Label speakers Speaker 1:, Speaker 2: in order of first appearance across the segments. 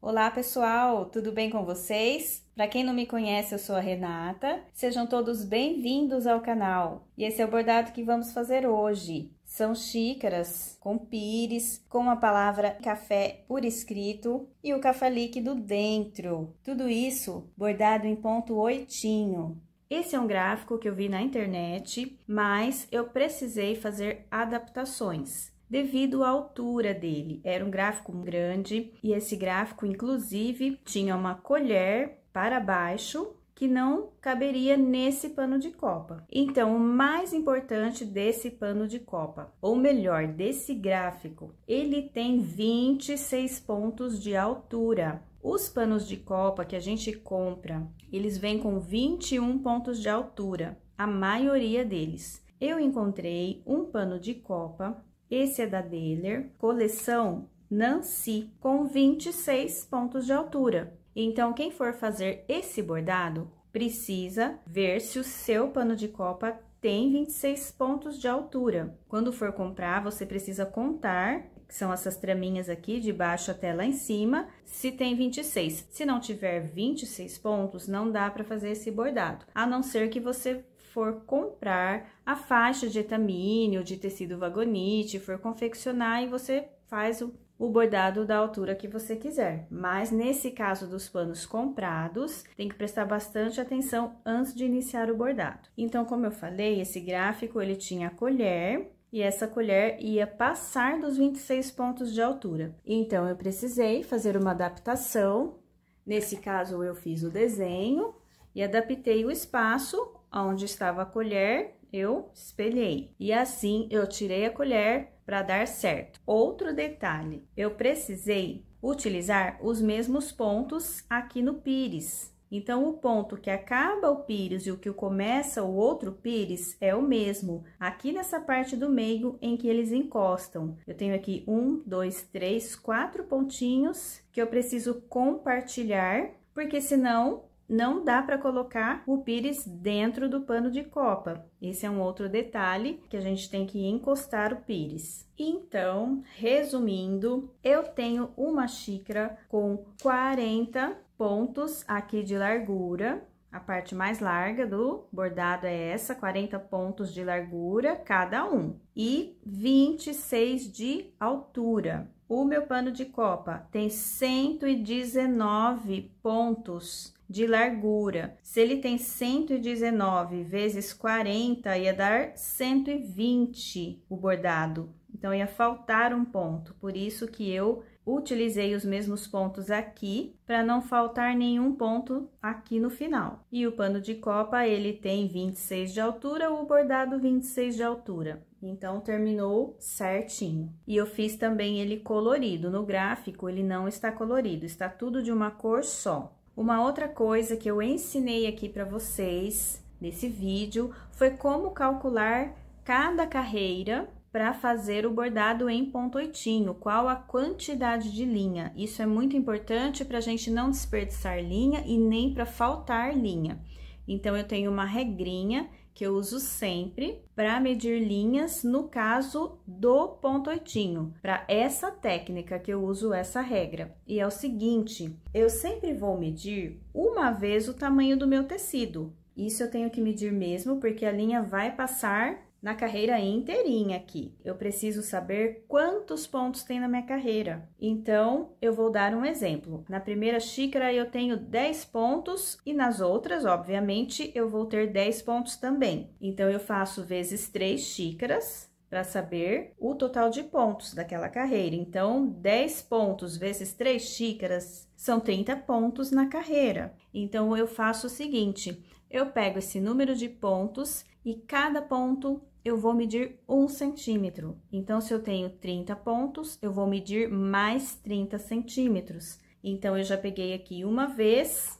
Speaker 1: Olá pessoal, tudo bem com vocês? Para quem não me conhece, eu sou a Renata. Sejam todos bem-vindos ao canal. E esse é o bordado que vamos fazer hoje. São xícaras com pires, com a palavra café por escrito e o café líquido dentro. Tudo isso bordado em ponto oitinho. Esse é um gráfico que eu vi na internet, mas eu precisei fazer adaptações devido à altura dele. Era um gráfico grande e esse gráfico, inclusive, tinha uma colher para baixo que não caberia nesse pano de copa. Então, o mais importante desse pano de copa, ou melhor, desse gráfico, ele tem 26 pontos de altura. Os panos de copa que a gente compra, eles vêm com 21 pontos de altura, a maioria deles. Eu encontrei um pano de copa, esse é da Daler, coleção Nancy, com 26 pontos de altura. Então, quem for fazer esse bordado, precisa ver se o seu pano de copa tem 26 pontos de altura. Quando for comprar, você precisa contar, que são essas traminhas aqui, de baixo até lá em cima, se tem 26. Se não tiver 26 pontos, não dá para fazer esse bordado, a não ser que você for comprar a faixa de etamine ou de tecido vagonite, for confeccionar e você faz o bordado da altura que você quiser. Mas nesse caso dos panos comprados, tem que prestar bastante atenção antes de iniciar o bordado. Então, como eu falei, esse gráfico ele tinha a colher e essa colher ia passar dos 26 pontos de altura. Então, eu precisei fazer uma adaptação. Nesse caso, eu fiz o desenho e adaptei o espaço onde estava a colher, eu espelhei. E assim, eu tirei a colher para dar certo. Outro detalhe, eu precisei utilizar os mesmos pontos aqui no pires. Então, o ponto que acaba o pires e o que começa o outro pires é o mesmo. Aqui nessa parte do meio em que eles encostam. Eu tenho aqui 1, 2, 3, 4 pontinhos que eu preciso compartilhar, porque senão não dá para colocar o pires dentro do pano de copa. Esse é um outro detalhe que a gente tem que encostar o pires. Então, resumindo, eu tenho uma xícara com 40 pontos aqui de largura. A parte mais larga do bordado é essa, 40 pontos de largura cada um. E 26 de altura. O meu pano de copa tem 119 pontos de largura. Se ele tem 119 vezes 40, ia dar 120 o bordado. Então, ia faltar um ponto. Por isso que eu utilizei os mesmos pontos aqui, para não faltar nenhum ponto aqui no final. E o pano de copa, ele tem 26 de altura, o bordado 26 de altura. Então, terminou certinho. E eu fiz também ele colorido. No gráfico, ele não está colorido, está tudo de uma cor só. Uma outra coisa que eu ensinei aqui para vocês nesse vídeo foi como calcular cada carreira para fazer o bordado em ponto oitinho, qual a quantidade de linha. Isso é muito importante para a gente não desperdiçar linha e nem para faltar linha. Então, eu tenho uma regrinha que eu uso sempre para medir linhas no caso do ponto oitinho. Para essa técnica que eu uso essa regra. E é o seguinte, eu sempre vou medir uma vez o tamanho do meu tecido. Isso eu tenho que medir mesmo, porque a linha vai passar na carreira inteirinha aqui. Eu preciso saber quantos pontos tem na minha carreira. Então, eu vou dar um exemplo. Na primeira xícara, eu tenho 10 pontos e nas outras, obviamente, eu vou ter 10 pontos também. Então, eu faço vezes 3 xícaras para saber o total de pontos daquela carreira. Então, 10 pontos vezes 3 xícaras são 30 pontos na carreira. Então, eu faço o seguinte, eu pego esse número de pontos e cada ponto eu vou medir 1 centímetro. Então, se eu tenho 30 pontos, eu vou medir mais 30 centímetros. Então, eu já peguei aqui uma vez,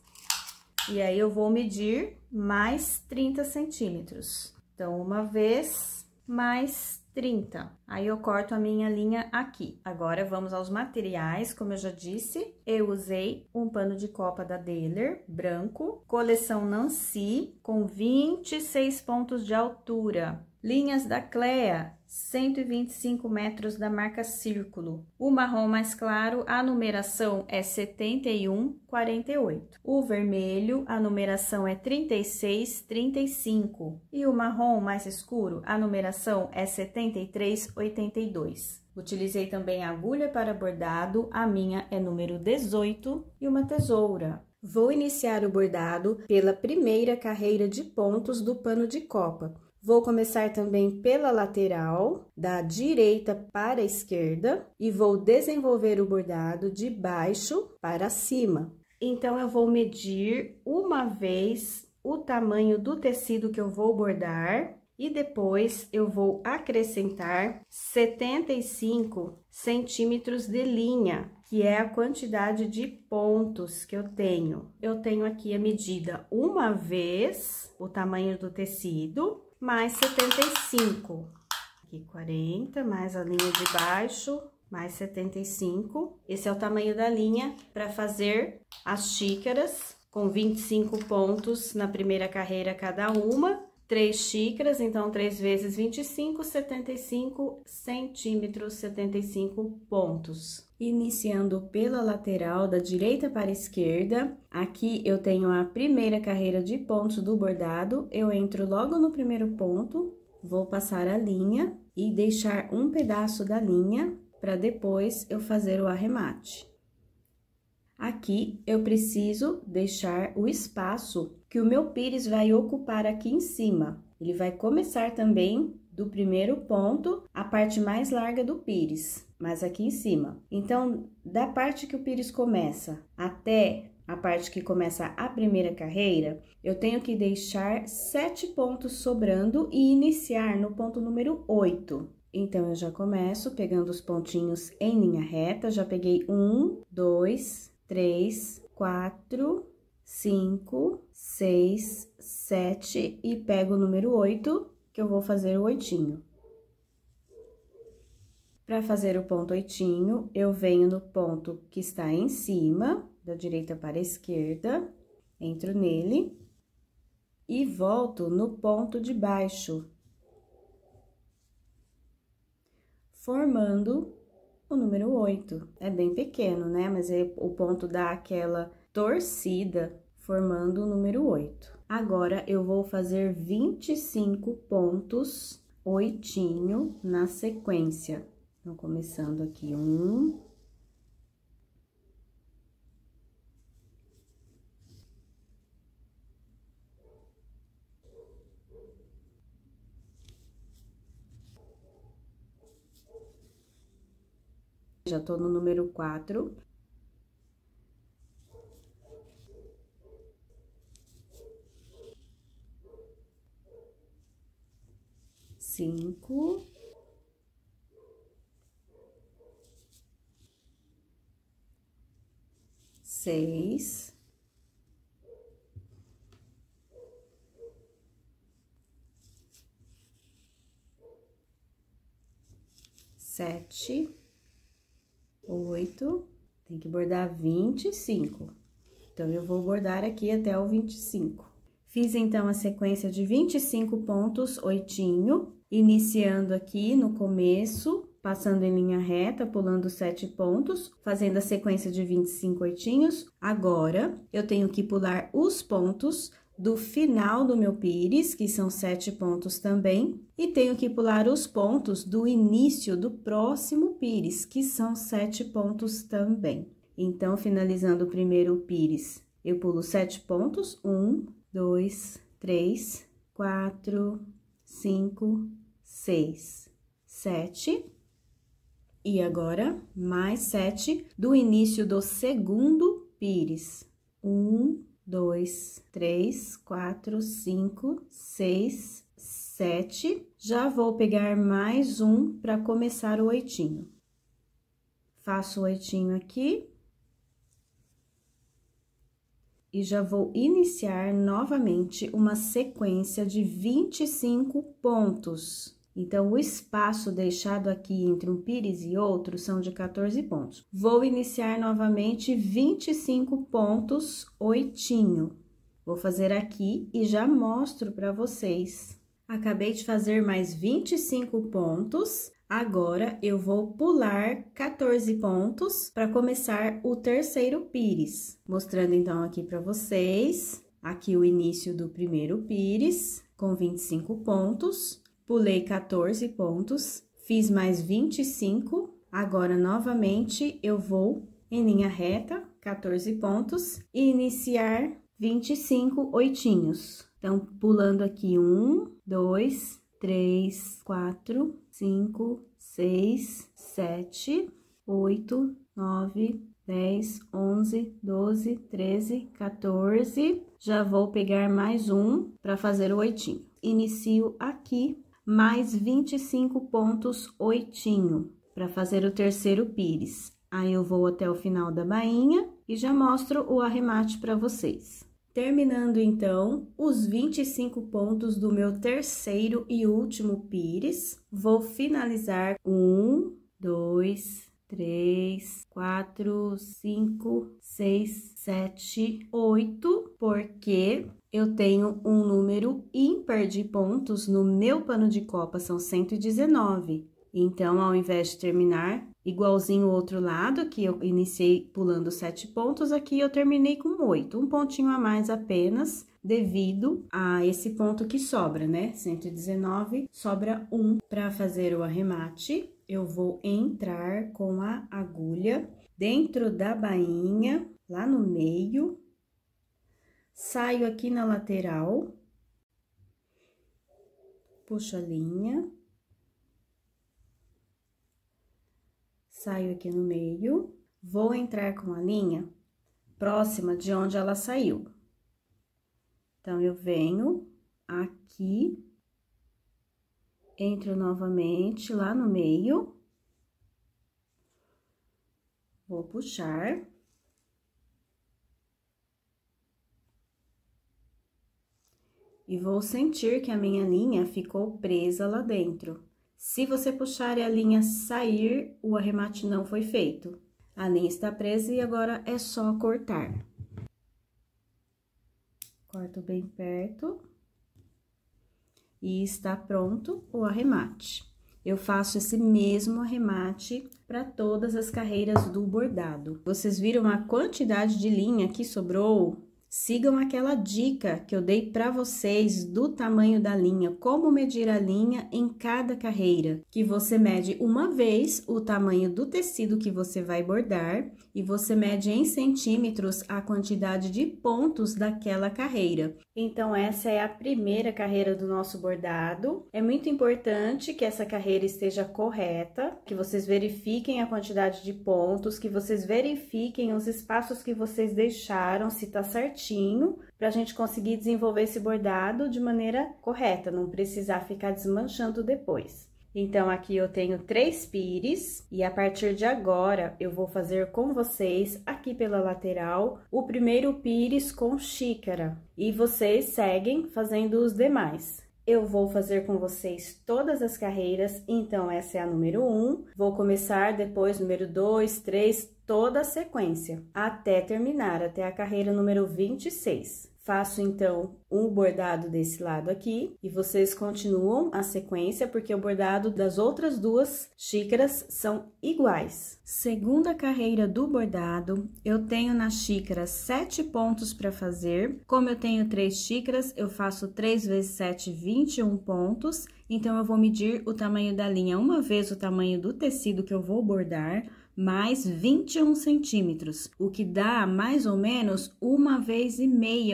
Speaker 1: e aí eu vou medir mais 30 centímetros. Então, uma vez, mais 30. Aí, eu corto a minha linha aqui. Agora, vamos aos materiais, como eu já disse. Eu usei um pano de copa da Daler, branco, coleção Nancy, com 26 pontos de altura. Linhas da Clea, 125 metros da marca Círculo. O marrom mais claro, a numeração é 7148. O vermelho, a numeração é 3635. E o marrom mais escuro, a numeração é 7382. Utilizei também a agulha para bordado, a minha é número 18 e uma tesoura. Vou iniciar o bordado pela primeira carreira de pontos do pano de copa. Vou começar também pela lateral, da direita para a esquerda, e vou desenvolver o bordado de baixo para cima. Então, eu vou medir uma vez o tamanho do tecido que eu vou bordar, e depois eu vou acrescentar 75 centímetros de linha, que é a quantidade de pontos que eu tenho. Eu tenho aqui a medida uma vez o tamanho do tecido, mais 75. Aqui 40, mais a linha de baixo, mais 75. Esse é o tamanho da linha para fazer as xícaras, com 25 pontos na primeira carreira cada uma. 3 xícaras, então 3 vezes 25, 75 centímetros, 75 pontos. Iniciando pela lateral, da direita para a esquerda, aqui eu tenho a primeira carreira de pontos do bordado, eu entro logo no primeiro ponto, vou passar a linha e deixar um pedaço da linha para depois eu fazer o arremate. Aqui, eu preciso deixar o espaço que o meu pires vai ocupar aqui em cima. Ele vai começar também do primeiro ponto, a parte mais larga do pires, mas aqui em cima. Então, da parte que o pires começa até a parte que começa a primeira carreira, eu tenho que deixar 7 pontos sobrando e iniciar no ponto número 8. Então, eu já começo pegando os pontinhos em linha reta, já peguei 1, 2, 3, 4, 5, 6, 7 e pego o número 8, que eu vou fazer o oitinho. Para fazer o ponto oitinho, eu venho no ponto que está em cima, da direita para a esquerda, entro nele e volto no ponto de baixo, formando o número 8. É bem pequeno, né? Mas o ponto dá aquela torcida, formando o número 8. Agora, eu vou fazer 25 pontos oitinho na sequência. Então, começando aqui, 1. Já tô no número 4. Cinco. 6. 7. 8, tem que bordar 25. Então, eu vou bordar aqui até o 25. Fiz, então, a sequência de 25 pontos oitinho, iniciando aqui no começo, passando em linha reta, pulando 7 pontos, fazendo a sequência de 25 oitinhos. Agora, eu tenho que pular os pontos do final do meu pires, que são 7 pontos também, e tenho que pular os pontos do início do próximo pires, que são 7 pontos também. Então, finalizando o primeiro pires, eu pulo 7 pontos, 1, 2, 3, 4, 5, 6, 7. E agora, mais 7 do início do segundo pires. 1, 2, 3, 4, 5, 6, 7. Já vou pegar mais um para começar o oitinho. Faço o oitinho aqui. E já vou iniciar novamente uma sequência de 25 pontos. Então, o espaço deixado aqui entre um pires e outro são de 14 pontos. Vou iniciar novamente 25 pontos oitinho. Vou fazer aqui e já mostro para vocês Acabei de fazer mais 25 pontos. Agora, eu vou pular 14 pontos para começar o terceiro pires. Mostrando, então, aqui para vocês, aqui o início do primeiro pires, com 25 pontos. Pulei 14 pontos, fiz mais 25. Agora, novamente, eu vou em linha reta, 14 pontos, e iniciar 25 oitinhos. Então, pulando aqui 1, 2, 3, 4, 5, 6, 7, 8, 9, 10, 11, 12, 13, 14. Já vou pegar mais um para fazer o oitinho. Inicio aqui mais 25 pontos oitinho para fazer o terceiro pires. Aí, eu vou até o final da bainha e já mostro o arremate para vocês. Terminando, então, os 25 pontos do meu terceiro e último pires, vou finalizar 1, 2, 3, 4, 5, 6, 7, 8, porque eu tenho um número ímpar de pontos no meu pano de copa, são 119. Então, ao invés de terminar igualzinho o outro lado, que eu iniciei pulando 7 pontos, aqui eu terminei com 8, um pontinho a mais apenas, devido a esse ponto que sobra, né? 119, sobra 1 para fazer o arremate. Eu vou entrar com a agulha dentro da bainha, lá no meio, saio aqui na lateral, puxo a linha. Saio aqui no meio, vou entrar com a linha próxima de onde ela saiu. Então, eu venho aqui, entro novamente lá no meio, vou puxar. E vou sentir que a minha linha ficou presa lá dentro. Se você puxar e a linha sair, o arremate não foi feito. A linha está presa e agora é só cortar. Corto bem perto. E está pronto o arremate. Eu faço esse mesmo arremate para todas as carreiras do bordado. Vocês viram a quantidade de linha que sobrou? Sigam aquela dica que eu dei para vocês do tamanho da linha, como medir a linha em cada carreira, que você mede uma vez o tamanho do tecido que você vai bordar e você mede em centímetros a quantidade de pontos daquela carreira. Então, essa é a primeira carreira do nosso bordado. É muito importante que essa carreira esteja correta, que vocês verifiquem a quantidade de pontos, que vocês verifiquem os espaços que vocês deixaram, se tá certinho, para a gente conseguir desenvolver esse bordado de maneira correta, não precisar ficar desmanchando depois. Então, aqui eu tenho 3 pires e a partir de agora eu vou fazer com vocês, aqui pela lateral, o primeiro pires com xícara. E vocês seguem fazendo os demais. Eu vou fazer com vocês todas as carreiras, então essa é a número 1. Vou começar depois número 2, 3, toda a sequência, até terminar, até a carreira número 26. Faço, então, um bordado desse lado aqui e vocês continuam a sequência, porque o bordado das outras 2 xícaras são iguais. Segunda carreira do bordado, eu tenho na xícara 7 pontos para fazer. Como eu tenho 3 xícaras, eu faço 3 vezes 7, 21 pontos. Então, eu vou medir o tamanho da linha uma vez o tamanho do tecido que eu vou bordar, mais 21 centímetros, o que dá mais ou menos 1,5 vezes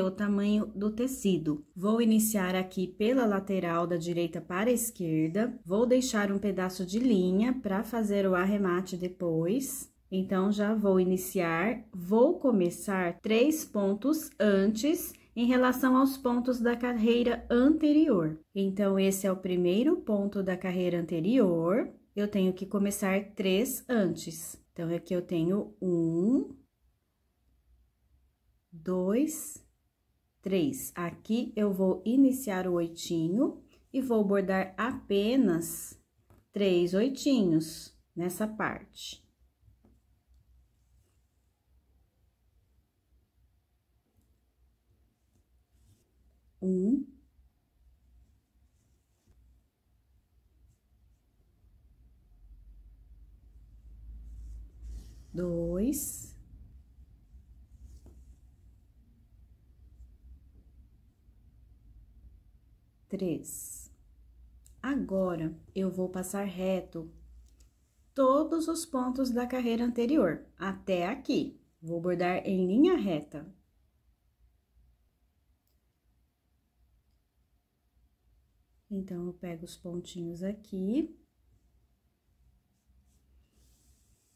Speaker 1: o tamanho do tecido. Vou iniciar aqui pela lateral da direita para a esquerda, vou deixar um pedaço de linha para fazer o arremate depois. Então, já vou iniciar, vou começar 3 pontos antes em relação aos pontos da carreira anterior. Então, esse é o primeiro ponto da carreira anterior. Eu tenho que começar 3 antes. Então, aqui eu tenho 1, 2, 3. Aqui eu vou iniciar o oitinho e vou bordar apenas 3 oitinhos nessa parte. 1, 2, 3. Agora, eu vou passar reto todos os pontos da carreira anterior, até aqui. Vou bordar em linha reta. Então, eu pego os pontinhos aqui.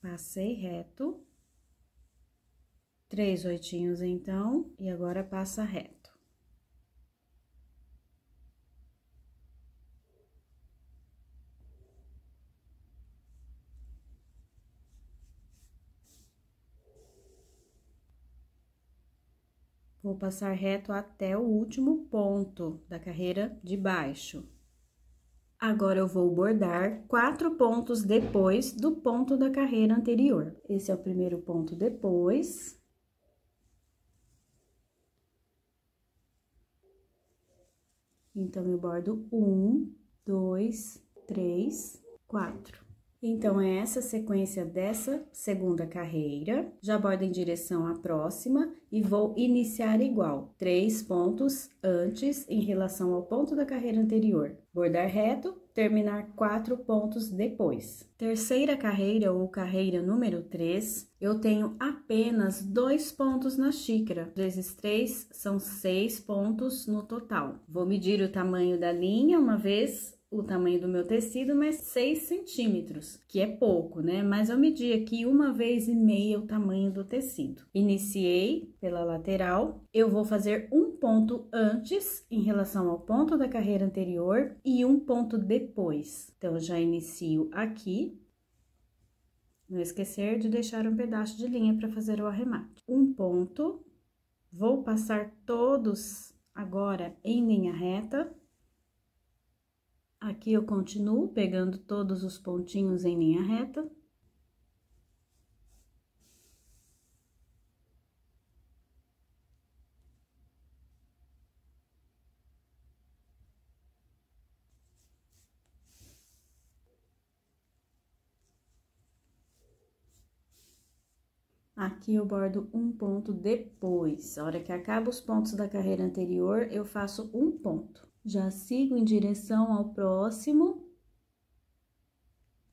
Speaker 1: Passei reto. 3 oitinhos, então, e agora passa reto. Vou passar reto até o último ponto da carreira de baixo. Agora, eu vou bordar 4 pontos depois do ponto da carreira anterior. Esse é o primeiro ponto depois. Então, eu bordo 1, 2, 3, 4. Então, é essa sequência dessa segunda carreira. Já bordo em direção à próxima e vou iniciar igual. 3 pontos antes em relação ao ponto da carreira anterior. Bordar reto, terminar 4 pontos depois. Terceira carreira ou carreira número 3, eu tenho apenas 2 pontos na xícara. Vezes 3 são 6 pontos no total. Vou medir o tamanho da linha uma vez o tamanho do meu tecido, mas 6 centímetros, que é pouco, né? Mas eu medi aqui 1,5 vezes o tamanho do tecido. Iniciei pela lateral, eu vou fazer um ponto antes em relação ao ponto da carreira anterior e um ponto depois. Então, eu já inicio aqui. Não esquecer de deixar um pedaço de linha para fazer o arremate. Um ponto, vou passar todos agora em linha reta. Aqui eu continuo pegando todos os pontinhos em linha reta. Aqui eu bordo um ponto depois. A hora que acaba os pontos da carreira anterior, eu faço um ponto. Já sigo em direção ao próximo,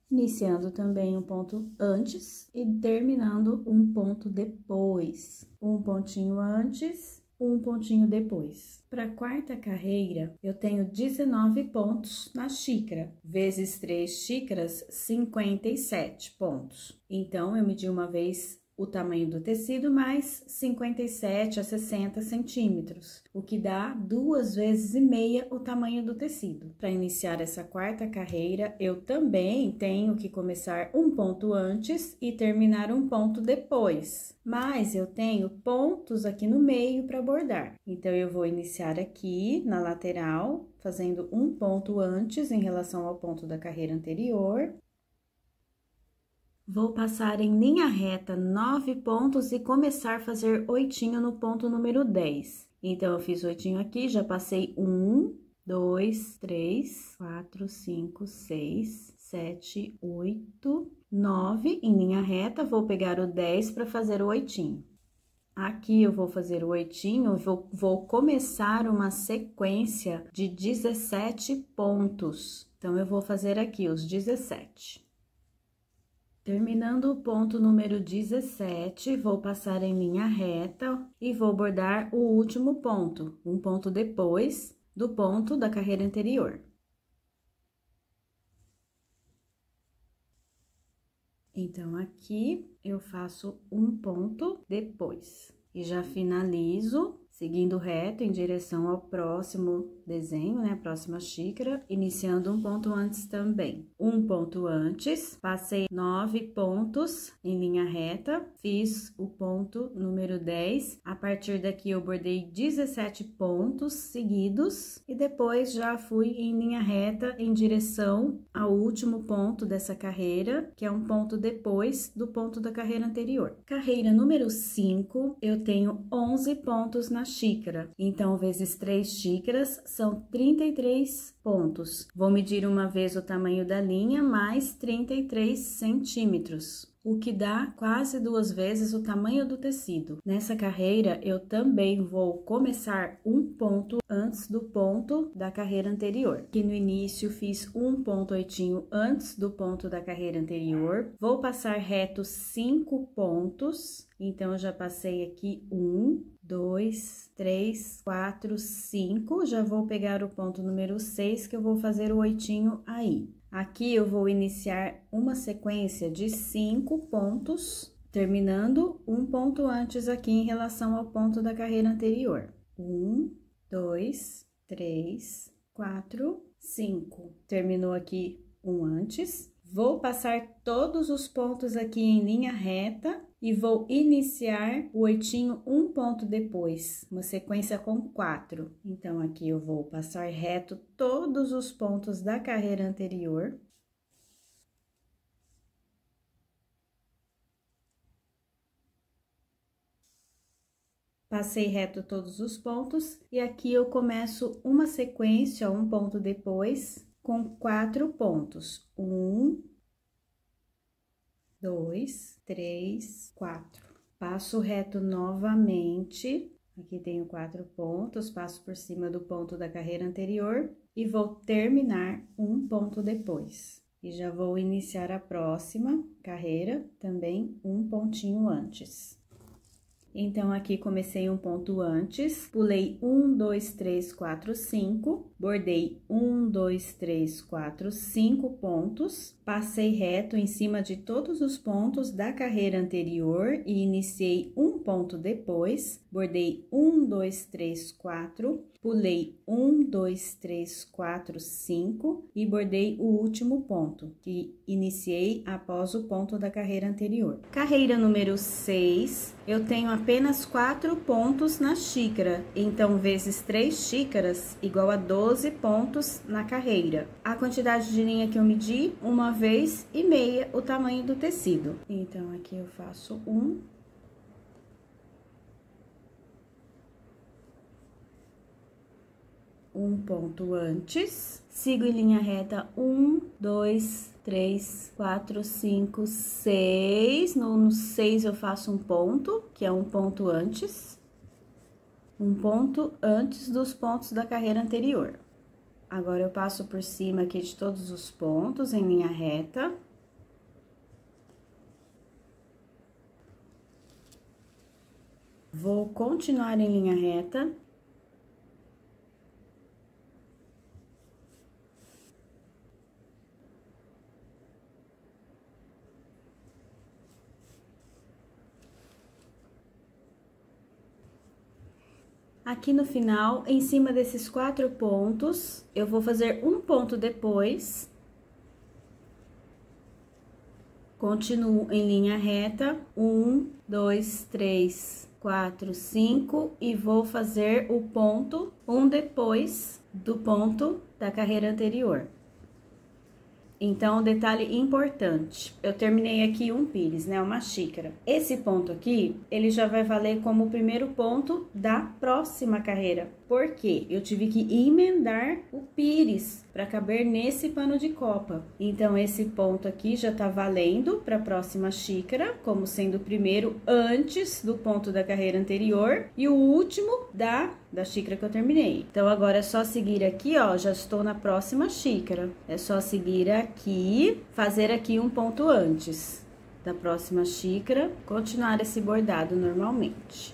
Speaker 1: iniciando também um ponto antes e terminando um ponto depois. Um pontinho antes, um pontinho depois. Para a quarta carreira, eu tenho 19 pontos na xícara, vezes 3 xícaras, 57 pontos. Então, eu medi uma vez o tamanho do tecido, mais 57 a 60 centímetros, o que dá 2,5 vezes o tamanho do tecido. Para iniciar essa quarta carreira, eu também tenho que começar um ponto antes e terminar um ponto depois, mas eu tenho pontos aqui no meio para bordar. Então, eu vou iniciar aqui na lateral, fazendo um ponto antes em relação ao ponto da carreira anterior. Vou passar em linha reta 9 pontos e começar a fazer oitinho no ponto número 10. Então, eu fiz oitinho aqui, já passei 1, 2, 3, 4, 5, 6, 7, 8, 9 em linha reta. Vou pegar o 10 para fazer o oitinho. Aqui eu vou fazer o oitinho, vou começar uma sequência de 17 pontos. Então, eu vou fazer aqui os 17. Terminando o ponto número 17, vou passar em linha reta e vou bordar o último ponto, um ponto depois do ponto da carreira anterior. Então, aqui eu faço um ponto depois e já finalizo seguindo reto em direção ao próximo desenho, né? A próxima xícara, iniciando um ponto antes também. Um ponto antes, passei 9 pontos em linha reta, fiz o ponto número 10. A partir daqui, eu bordei 17 pontos seguidos e depois já fui em linha reta em direção ao último ponto dessa carreira, que é um ponto depois do ponto da carreira anterior. Carreira número 5, eu tenho 11 pontos na xícara, então, vezes 3 xícaras, são 33 pontos. Vou medir uma vez o tamanho da linha, mais 33 centímetros. o que dá quase 2 vezes o tamanho do tecido. Nessa carreira, eu também vou começar um ponto antes do ponto da carreira anterior. Aqui no início, fiz um ponto oitinho antes do ponto da carreira anterior. Vou passar reto 5 pontos, então, eu já passei aqui 1, 2, 3, 4, 5. Já vou pegar o ponto número 6, que eu vou fazer o oitinho aí. Aqui eu vou iniciar uma sequência de 5 pontos, terminando um ponto antes aqui em relação ao ponto da carreira anterior. 1, 2, 3, 4, 5. Terminou aqui um antes. Vou passar todos os pontos aqui em linha reta e vou iniciar o oitinho um ponto depois, uma sequência com 4. Então, aqui eu vou passar reto todos os pontos da carreira anterior. Passei reto todos os pontos e aqui eu começo uma sequência, um ponto depois, com 4 pontos. 1, 2, 3, 4. Passo reto novamente, aqui tenho 4 pontos, passo por cima do ponto da carreira anterior e vou terminar um ponto depois. E já vou iniciar a próxima carreira, também um pontinho antes. Então, aqui comecei um ponto antes, pulei 1, 2, 3, 4, 5, bordei 1, 2, 3, 4, 5 pontos, passei reto em cima de todos os pontos da carreira anterior e iniciei um ponto depois, bordei 1, 2, 3, 4, pulei 1, 2, 3, 4, 5 e bordei o último ponto, que iniciei após o ponto da carreira anterior. Carreira número 6, eu tenho apenas 4 pontos na xícara, então vezes 3 xícaras igual a 12 pontos na carreira. A quantidade de linha que eu medi, 1,5 vezes o tamanho do tecido. Então, aqui eu faço um ponto antes, sigo em linha reta 1, 2, 3, 4, 5, 6. No 6 eu faço um ponto, que é um ponto antes. Um ponto antes dos pontos da carreira anterior. Agora, eu passo por cima aqui de todos os pontos em linha reta. Vou continuar em linha reta. Aqui no final, em cima desses 4 pontos, eu vou fazer um ponto depois. Continuo em linha reta, 1, 2, 3, 4, 5 e vou fazer o ponto um depois do ponto da carreira anterior. Então, detalhe importante, eu terminei aqui um pires, né, uma xícara. Esse ponto aqui, ele já vai valer como o primeiro ponto da próxima carreira. Por quê? Eu tive que emendar o pires para caber nesse pano de copa. Então, esse ponto aqui já tá valendo para a próxima xícara, como sendo o primeiro antes do ponto da carreira anterior e o último da xícara que eu terminei. Então, agora é só seguir aqui, ó, já estou na próxima xícara. É só seguir aqui, fazer aqui um ponto antes da próxima xícara, continuar esse bordado normalmente.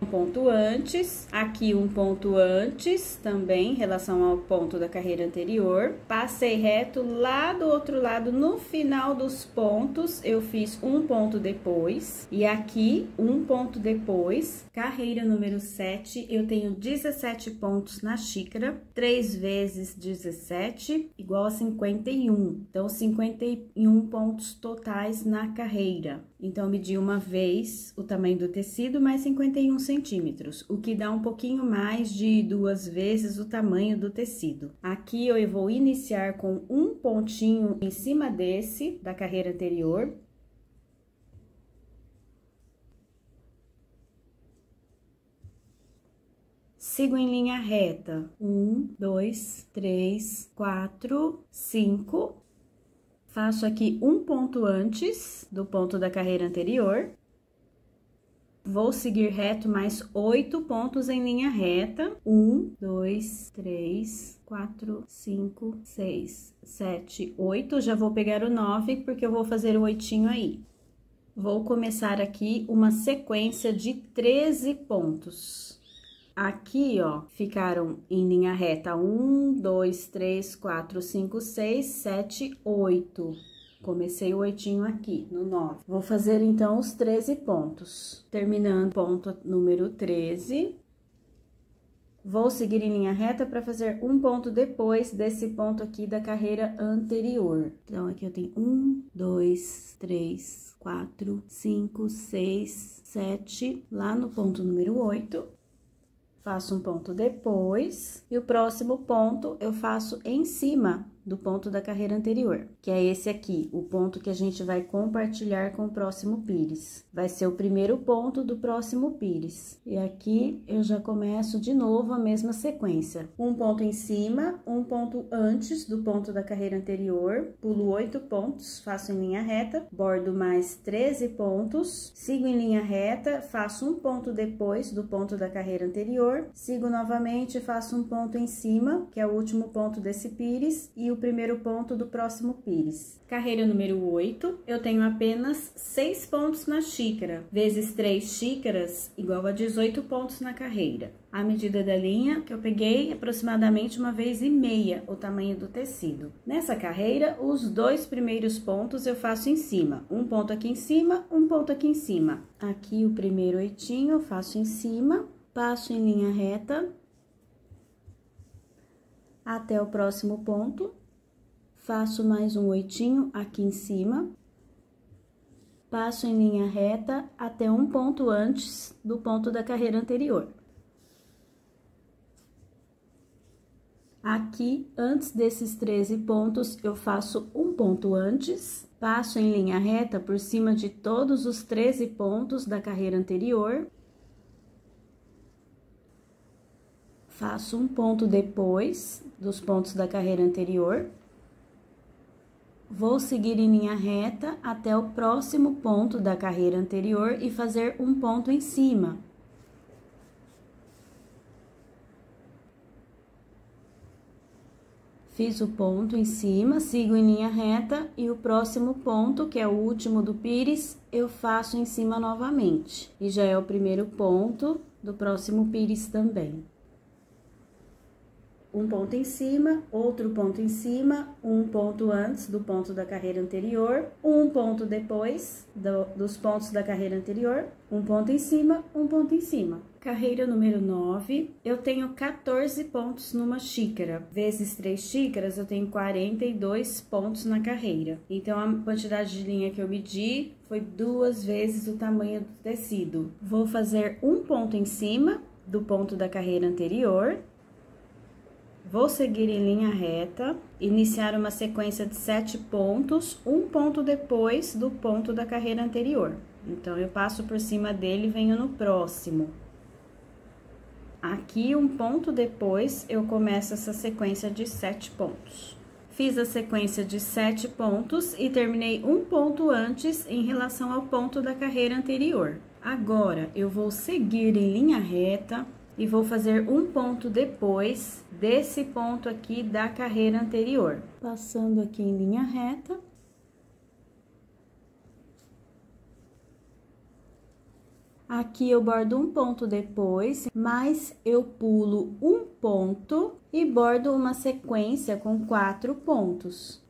Speaker 1: Um ponto antes, aqui um ponto antes também em relação ao ponto da carreira anterior. Passei reto lá do outro lado, no final dos pontos, eu fiz um ponto depois e aqui um ponto depois. Carreira número 7, eu tenho 17 pontos na xícara, 3 vezes 17 igual a 51. Então, 51 pontos totais na carreira. Então, medi uma vez o tamanho do tecido mais 51 centímetros, o que dá um pouquinho mais de 2 vezes o tamanho do tecido. Aqui eu vou iniciar com um pontinho em cima desse da carreira anterior. Sigo em linha reta, 1, 2, 3, 4, 5. Faço aqui um ponto antes do ponto da carreira anterior. Vou seguir reto mais 8 pontos em linha reta. 1, 2, 3, 4, 5, 6, 7, 8. Já vou pegar o 9, porque eu vou fazer o oitinho aí. Vou começar aqui uma sequência de 13 pontos. Aqui, ó, ficaram em linha reta 1, 2, 3, 4, 5, 6, 7, 8. Comecei o oitinho aqui, no 9. Vou fazer, então, os 13 pontos. Terminando ponto número 13. Vou seguir em linha reta para fazer um ponto depois desse ponto aqui da carreira anterior. Então, aqui eu tenho 1, 2, 3, 4, 5, 6, 7. Lá no ponto número 8. Faço um ponto depois. E o próximo ponto eu faço em cima do ponto da carreira anterior, que é esse aqui, o ponto que a gente vai compartilhar com o próximo pires. Vai ser o primeiro ponto do próximo pires. E aqui eu já começo de novo a mesma sequência. Um ponto em cima, um ponto antes do ponto da carreira anterior, pulo 8 pontos, faço em linha reta, bordo mais 13 pontos, sigo em linha reta, faço um ponto depois do ponto da carreira anterior, sigo novamente, faço um ponto em cima, que é o último ponto desse pires, e o primeiro ponto do próximo pires. Carreira número 8, eu tenho apenas 6 pontos na xícara, vezes 3 xícaras, igual a 18 pontos na carreira. A medida da linha que eu peguei é aproximadamente 1,5 vezes o tamanho do tecido. Nessa carreira, os 2 primeiros pontos eu faço em cima. Um ponto aqui em cima, um ponto aqui em cima. Aqui o primeiro oitinho eu faço em cima, passo em linha reta até o próximo ponto. Faço mais um oitinho aqui em cima, passo em linha reta até um ponto antes do ponto da carreira anterior. Aqui, antes desses 13 pontos, eu faço um ponto antes, passo em linha reta por cima de todos os 13 pontos da carreira anterior. Faço um ponto depois dos pontos da carreira anterior. Vou seguir em linha reta até o próximo ponto da carreira anterior e fazer um ponto em cima. Fiz o ponto em cima, sigo em linha reta e o próximo ponto, que é o último do pires, eu faço em cima novamente. E já é o primeiro ponto do próximo pires também. Um ponto em cima, outro ponto em cima, um ponto antes do ponto da carreira anterior, um ponto depois dos pontos da carreira anterior, um ponto em cima, um ponto em cima. Carreira número 9, eu tenho 14 pontos numa xícara, vezes 3 xícaras, eu tenho 42 pontos na carreira. Então, a quantidade de linha que eu medi foi 2 vezes o tamanho do tecido. Vou fazer um ponto em cima do ponto da carreira anterior. Vou seguir em linha reta, iniciar uma sequência de 7 pontos, um ponto depois do ponto da carreira anterior. Então, eu passo por cima dele e venho no próximo. Aqui, um ponto depois, eu começo essa sequência de 7 pontos. Fiz a sequência de 7 pontos e terminei um ponto antes em relação ao ponto da carreira anterior. Agora, eu vou seguir em linha reta e vou fazer um ponto depois desse ponto aqui da carreira anterior. Passando aqui em linha reta. Aqui eu bordo um ponto depois, mas eu pulo um ponto e bordo uma sequência com 4 pontos.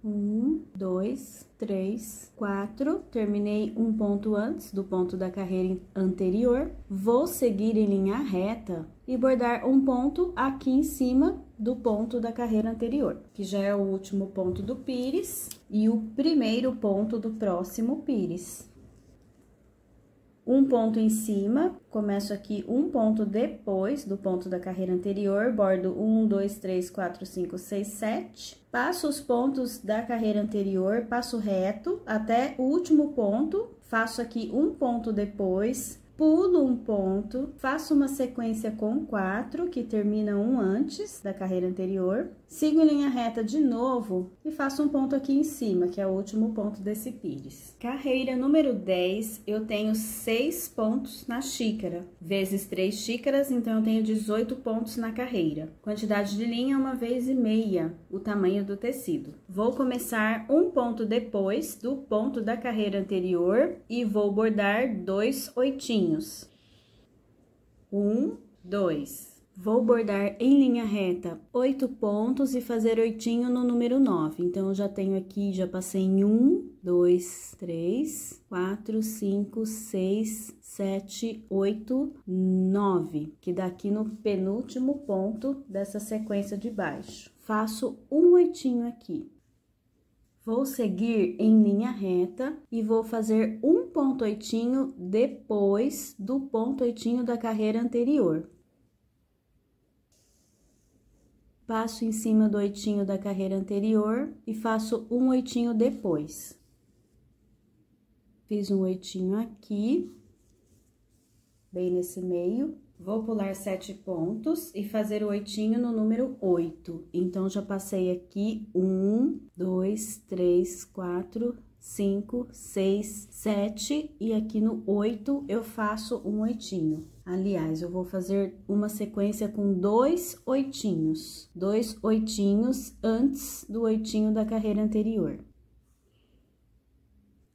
Speaker 1: 1, 2, 3, 4. Terminei um ponto antes do ponto da carreira anterior. Vou seguir em linha reta e bordar um ponto aqui em cima do ponto da carreira anterior, que já é o último ponto do pires e o primeiro ponto do próximo pires. Um ponto em cima, começo aqui um ponto depois do ponto da carreira anterior, bordo 1, 2, 3, 4, 5, 6, 7. Passo os pontos da carreira anterior, passo reto até o último ponto, faço aqui um ponto depois, pulo um ponto, faço uma sequência com 4, que termina um antes da carreira anterior, Sigo em linha reta de novo e faço um ponto aqui em cima, que é o último ponto desse pires. Carreira número 10, eu tenho 6 pontos na xícara, vezes 3 xícaras, então eu tenho 18 pontos na carreira. Quantidade de linha, 1,5 vezes o tamanho do tecido. Vou começar um ponto depois do ponto da carreira anterior e vou bordar 2 oitinhos. 1, 2. Vou bordar em linha reta 8 pontos e fazer oitinho no número 9. Então, eu já tenho aqui, já passei em 1, 2, 3, 4, 5, 6, 7, 8, 9, que dá aqui no penúltimo ponto dessa sequência de baixo. Faço um oitinho aqui. Vou seguir em linha reta e vou fazer um ponto oitinho depois do ponto oitinho da carreira anterior. Passo em cima do oitinho da carreira anterior e faço um oitinho depois. Fiz um oitinho aqui, bem nesse meio. Vou pular 7 pontos e fazer o oitinho no número 8. Então, já passei aqui 1, 2, 3, 4, 5, 6, 7 e aqui no 8 eu faço um oitinho. Aliás, eu vou fazer uma sequência com 2 oitinhos. 2 oitinhos antes do oitinho da carreira anterior.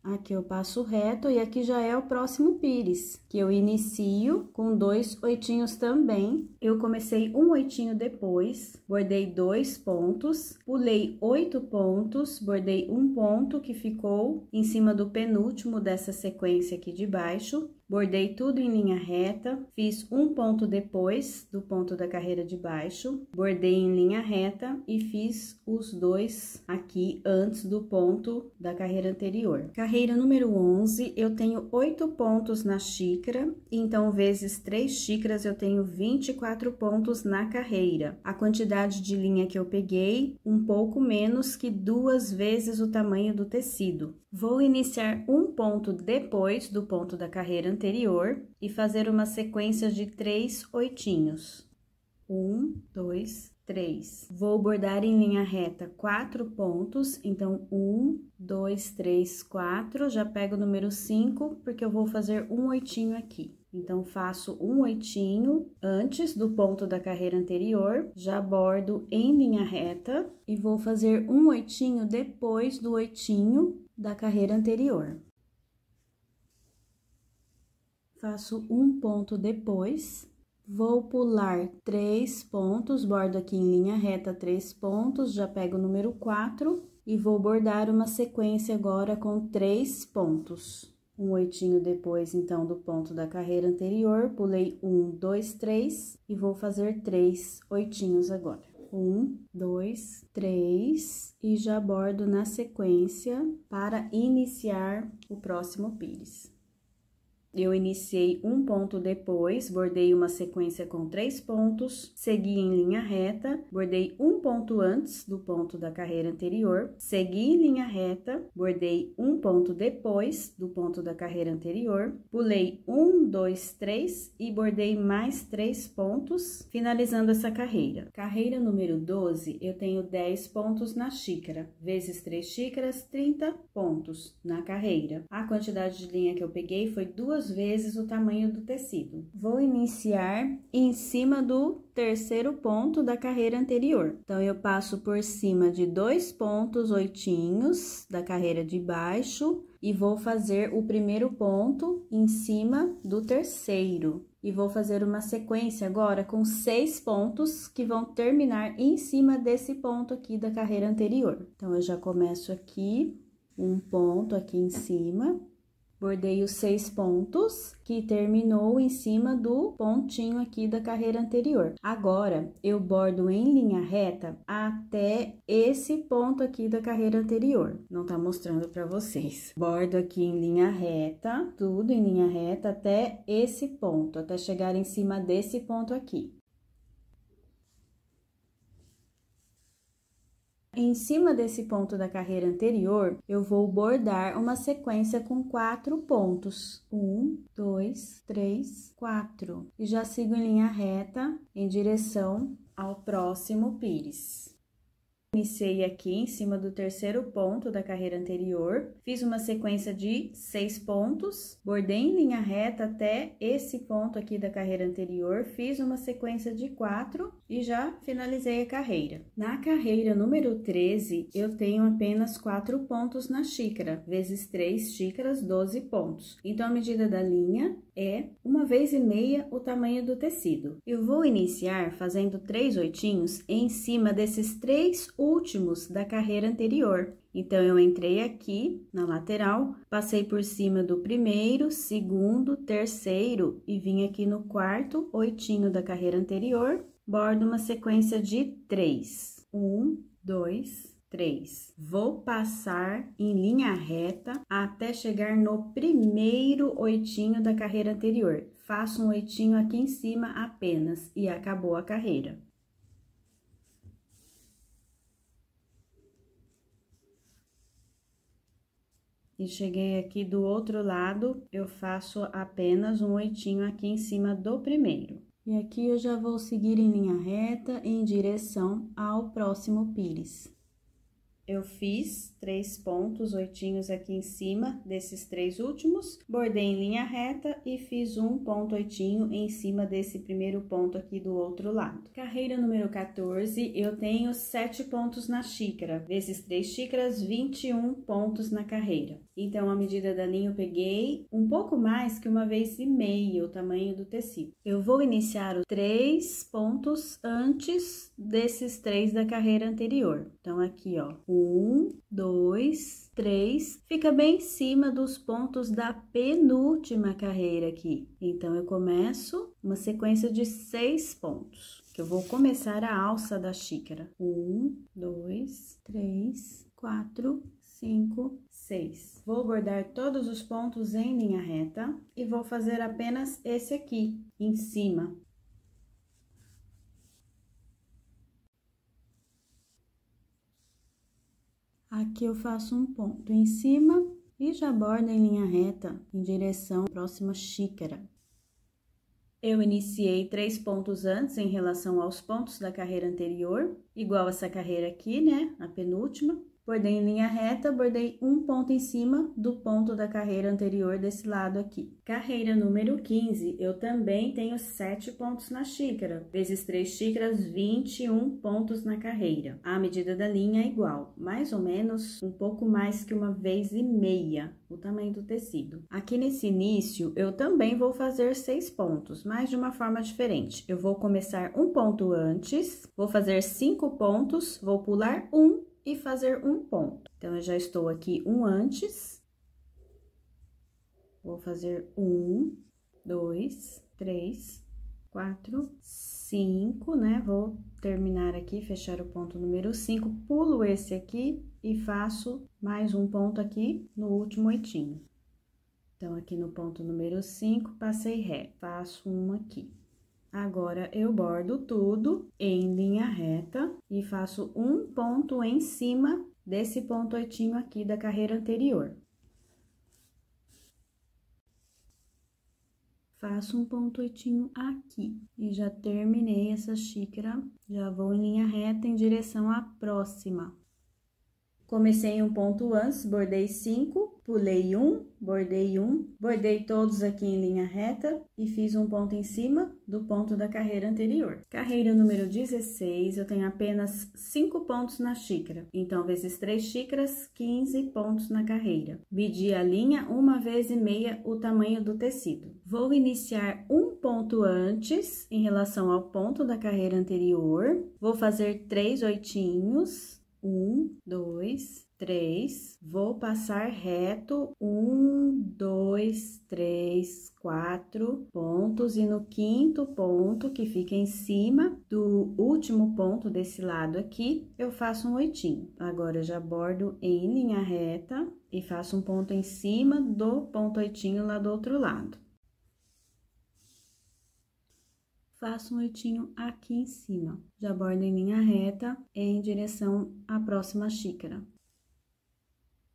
Speaker 1: Aqui eu passo reto e aqui já é o próximo pires, que eu inicio com 2 oitinhos também. Eu comecei um oitinho depois, bordei 2 pontos, pulei 8 pontos, bordei um ponto que ficou em cima do penúltimo dessa sequência aqui de baixo. Bordei tudo em linha reta, fiz um ponto depois do ponto da carreira de baixo, bordei em linha reta e fiz os 2 aqui antes do ponto da carreira anterior. Carreira número 11, eu tenho 8 pontos na xícara, então vezes 3 xícaras eu tenho 24 pontos na carreira. A quantidade de linha que eu peguei, um pouco menos que 2 vezes o tamanho do tecido. Vou iniciar um ponto depois do ponto da carreira anterior e fazer uma sequência de 3 oitinhos. 1, 2, 3. Vou bordar em linha reta 4 pontos, então 1, 2, 3, 4. Já pego o número 5, porque eu vou fazer um oitinho aqui. Então, faço um oitinho antes do ponto da carreira anterior, já bordo em linha reta e vou fazer um oitinho depois do oitinho da carreira anterior. Faço um ponto depois, vou pular 3 pontos, bordo aqui em linha reta 3 pontos, já pego o número 4 e vou bordar uma sequência agora com 3 pontos. Um oitinho depois, então, do ponto da carreira anterior, pulei 1, 2, 3 e vou fazer 3 oitinhos agora. 1, 2, 3 e já bordo na sequência para iniciar o próximo pires. Eu iniciei um ponto depois, bordei uma sequência com 3 pontos, segui em linha reta, bordei um ponto antes do ponto da carreira anterior, segui em linha reta, bordei um ponto depois do ponto da carreira anterior, pulei 1, 2, 3 e bordei mais 3 pontos, finalizando essa carreira. Carreira número 12, eu tenho 10 pontos na xícara, vezes 3 xícaras, 30 pontos na carreira. A quantidade de linha que eu peguei foi 2 vezes o tamanho do tecido. Vou iniciar em cima do terceiro ponto da carreira anterior. Então, eu passo por cima de 2 pontos oitinhos da carreira de baixo e vou fazer o primeiro ponto em cima do terceiro. E vou fazer uma sequência agora com 6 pontos que vão terminar em cima desse ponto aqui da carreira anterior. Então, eu já começo aqui, um ponto aqui em cima. Bordei os 6 pontos, que terminou em cima do pontinho aqui da carreira anterior. Agora, eu bordo em linha reta até esse ponto aqui da carreira anterior. Não tá mostrando pra vocês. Bordo aqui em linha reta, tudo em linha reta até esse ponto, até chegar em cima desse ponto aqui. Em cima desse ponto da carreira anterior, eu vou bordar uma sequência com 4 pontos. 1, 2, 3, 4. E já sigo em linha reta em direção ao próximo pires. Iniciei aqui em cima do terceiro ponto da carreira anterior, fiz uma sequência de 6 pontos, bordei em linha reta até esse ponto aqui da carreira anterior, fiz uma sequência de 4 e já finalizei a carreira. Na carreira número 13, eu tenho apenas 4 pontos na xícara, vezes 3 xícaras, 12 pontos. Então, a medida da linha é 1,5 vezes o tamanho do tecido. Eu vou iniciar fazendo 3 oitinhos em cima desses 3 últimos da carreira anterior. Então, eu entrei aqui na lateral, passei por cima do primeiro, segundo, terceiro e vim aqui no quarto oitinho da carreira anterior, bordo uma sequência de 3. 1, 2, 3. Vou passar em linha reta até chegar no primeiro oitinho da carreira anterior. Faço um oitinho aqui em cima apenas e acabou a carreira. E cheguei aqui do outro lado, eu faço apenas um oitinho aqui em cima do primeiro. E aqui eu já vou seguir em linha reta em direção ao próximo pires. Eu fiz 3 pontos, oitinhos aqui em cima desses 3 últimos, bordei em linha reta e fiz um ponto oitinho em cima desse primeiro ponto aqui do outro lado. Carreira número 14, eu tenho 7 pontos na xícara, vezes 3 xícaras, 21 pontos na carreira. Então, a medida da linha eu peguei um pouco mais que 1,5 vezes o tamanho do tecido. Eu vou iniciar os 3 pontos antes desses 3 da carreira anterior. Então, aqui, ó, 1, 2, 3, fica bem em cima dos pontos da penúltima carreira aqui. Então, eu começo uma sequência de 6 pontos, que eu vou começar a alça da xícara. 1, 2, 3, 4, 5, 6. Vou bordar todos os pontos em linha reta e vou fazer apenas esse aqui, em cima. Aqui eu faço um ponto em cima e já bordo em linha reta em direção à próxima xícara. Eu iniciei 3 pontos antes em relação aos pontos da carreira anterior, igual essa carreira aqui, né, a penúltima. Bordei em linha reta, bordei um ponto em cima do ponto da carreira anterior desse lado aqui. Carreira número 15, eu também tenho 7 pontos na xícara, vezes 3 xícaras, 21 pontos na carreira. A medida da linha é igual, mais ou menos um pouco mais que 1,5 vezes o tamanho do tecido. Aqui nesse início, eu também vou fazer 6 pontos, mas de uma forma diferente. Eu vou começar um ponto antes, vou fazer 5 pontos, vou pular um e fazer um ponto. Então, eu já estou aqui um antes. Vou fazer 1, 2, 3, 4, 5, né? Vou terminar aqui, fechar o ponto número 5, pulo esse aqui e faço mais um ponto aqui no último oitinho. Então, aqui no ponto número 5, passei ré, faço um aqui. Agora, eu bordo tudo em linha reta e faço um ponto em cima desse ponto oitinho aqui da carreira anterior. Faço um ponto oitinho aqui e já terminei essa xícara, já vou em linha reta em direção à próxima. Comecei um ponto antes, bordei 5, pulei um, bordei todos aqui em linha reta e fiz um ponto em cima do ponto da carreira anterior. Carreira número 16, eu tenho apenas 5 pontos na xícara, então, vezes 3 xícaras, 15 pontos na carreira. Medi a linha 1,5 vezes o tamanho do tecido. Vou iniciar um ponto antes em relação ao ponto da carreira anterior, vou fazer 3 oitinhos. 1, 2, 3, vou passar reto, 1, 2, 3, 4 pontos, e no quinto ponto, que fica em cima do último ponto desse lado aqui, eu faço um oitinho. Agora, eu já bordo em linha reta e faço um ponto em cima do ponto oitinho lá do outro lado. Faço um oitinho aqui em cima, já bordo em linha reta em direção à próxima xícara.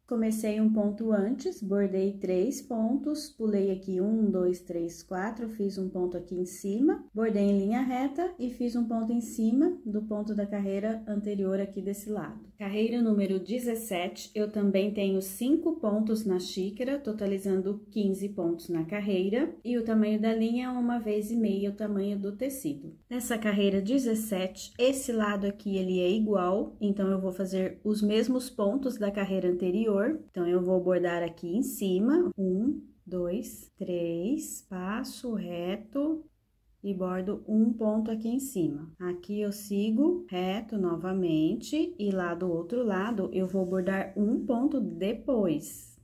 Speaker 1: Comecei um ponto antes, bordei 3 pontos, pulei aqui 1, 2, 3, 4, fiz um ponto aqui em cima, bordei em linha reta e fiz um ponto em cima do ponto da carreira anterior aqui desse lado. Carreira número 17, eu também tenho 5 pontos na xícara, totalizando 15 pontos na carreira, e o tamanho da linha é 1,5 vezes o tamanho do tecido. Nessa carreira 17, esse lado aqui ele é igual, então eu vou fazer os mesmos pontos da carreira anterior. Então, eu vou bordar aqui em cima, 1, 2, 3, passo reto e bordo um ponto aqui em cima. Aqui eu sigo reto novamente e lá do outro lado eu vou bordar um ponto depois.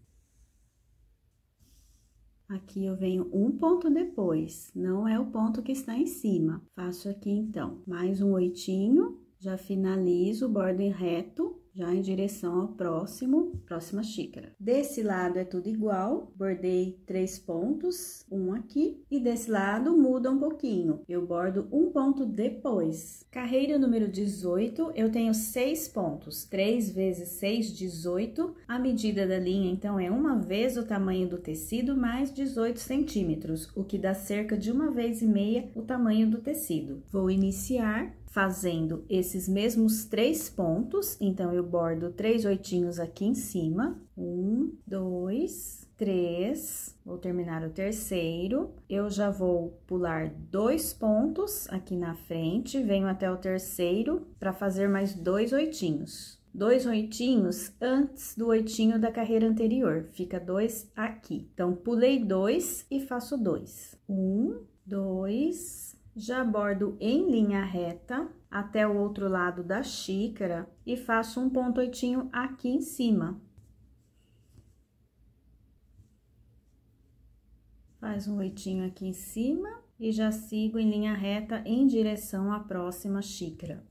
Speaker 1: Aqui eu venho um ponto depois, não é o ponto que está em cima. Faço aqui então, mais um oitinho, já finalizo, bordo em reto. Já em direção ao próxima xícara. Desse lado é tudo igual, bordei 3 pontos, um aqui, e desse lado muda um pouquinho, eu bordo um ponto depois. Carreira número 18, eu tenho 6 pontos, 3 vezes 6, 18, a medida da linha, então, é 1 vez o tamanho do tecido mais 18 centímetros, o que dá cerca de 1,5 vezes o tamanho do tecido. Vou iniciar fazendo esses mesmos 3 pontos, então, eu bordo 3 oitinhos aqui em cima, 1, 2, 3, vou terminar o terceiro, eu já vou pular 2 pontos aqui na frente, venho até o terceiro para fazer mais 2 oitinhos. 2 oitinhos antes do oitinho da carreira anterior, fica 2 aqui. Então, pulei 2 e faço 2. 1, 2, já bordo em linha reta até o outro lado da xícara e faço um ponto oitinho aqui em cima. Faz um oitinho aqui em cima e já sigo em linha reta em direção à próxima xícara.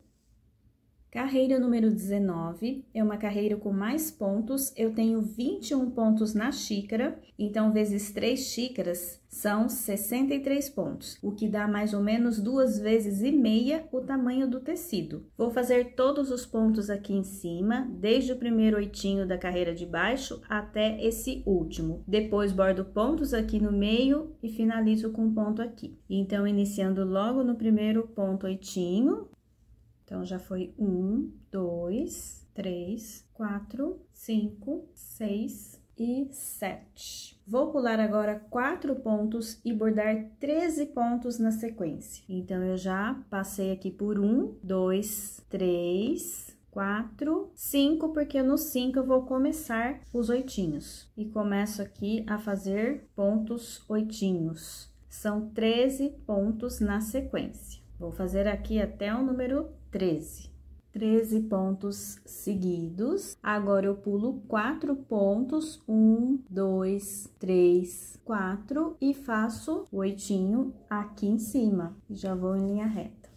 Speaker 1: Carreira número 19, é uma carreira com mais pontos, eu tenho 21 pontos na xícara, então, vezes 3 xícaras, são 63 pontos, o que dá mais ou menos 2,5 vezes o tamanho do tecido. Vou fazer todos os pontos aqui em cima, desde o primeiro oitinho da carreira de baixo até esse último. Depois, bordo pontos aqui no meio e finalizo com um ponto aqui. Então, iniciando logo no primeiro ponto oitinho. Então, já foi 1, 2, 3, 4, 5, 6 e 7. Vou pular agora 4 pontos e bordar 13 pontos na sequência. Então, eu já passei aqui por 1, 2, 3, 4, 5, porque no 5 eu vou começar os oitinhos. E começo aqui a fazer pontos oitinhos. São 13 pontos na sequência. Vou fazer aqui até o número 13. 13 pontos seguidos. Agora, eu pulo 4 pontos, 1, 2, 3, 4 e faço o oitinho aqui em cima. Já vou em linha reta.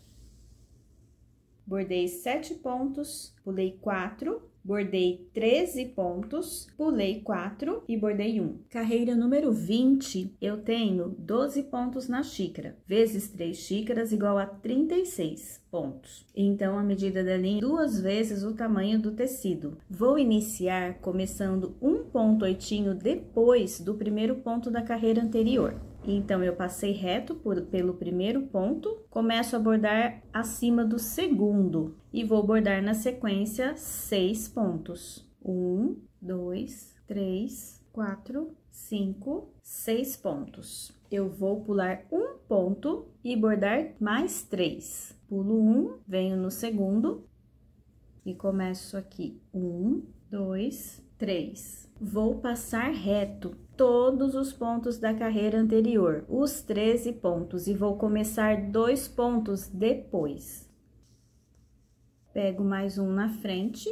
Speaker 1: Bordei 7 pontos, pulei 4, bordei 13 pontos, pulei 4 e bordei 1. Carreira número 20, eu tenho 12 pontos na xícara, vezes 3 xícaras igual a 36 pontos. Então, a medida da linha, 2 vezes o tamanho do tecido. Vou iniciar começando um ponto oitinho depois do primeiro ponto da carreira anterior. Então, eu passei reto pelo primeiro ponto, começo a bordar acima do segundo e vou bordar na sequência 6 pontos. 1, 2, 3, 4, 5, 6 pontos. Eu vou pular um ponto e bordar mais 3. Pulo 1, venho no segundo e começo aqui. 1, 2, 3. Vou passar reto todos os pontos da carreira anterior, os 13 pontos, e vou começar 2 pontos depois. Pego mais um na frente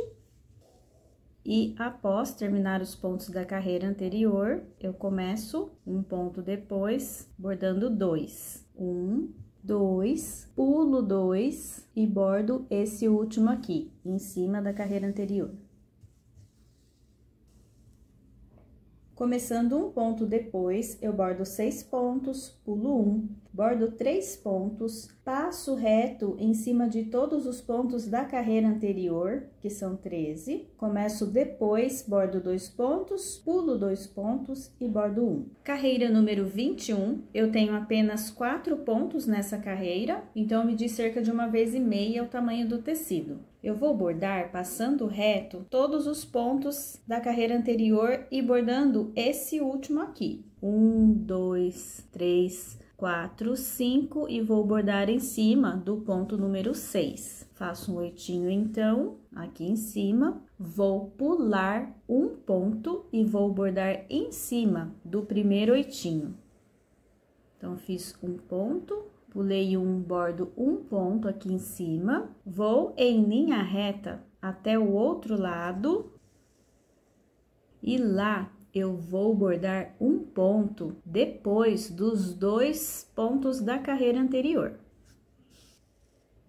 Speaker 1: e, após terminar os pontos da carreira anterior, eu começo um ponto depois, bordando 2. 1, 2, pulo 2 e bordo esse último aqui, em cima da carreira anterior. Começando um ponto depois, eu bordo 6 pontos, pulo 1, bordo 3 pontos, passo reto em cima de todos os pontos da carreira anterior, que são 13. Começo depois, bordo 2 pontos, pulo 2 pontos e bordo 1. Carreira número 21, eu tenho apenas 4 pontos nessa carreira, então eu medi cerca de 1,5 vezes o tamanho do tecido. Eu vou bordar passando reto todos os pontos da carreira anterior e bordando esse último aqui. 1, 2, 3, 4, 5 e vou bordar em cima do ponto número 6. Faço um oitinho então, aqui em cima, vou pular um ponto e vou bordar em cima do primeiro oitinho. Então, fiz um ponto, pulei um, bordo um ponto aqui em cima, vou em linha reta até o outro lado e lá eu vou bordar um ponto depois dos 2 pontos da carreira anterior.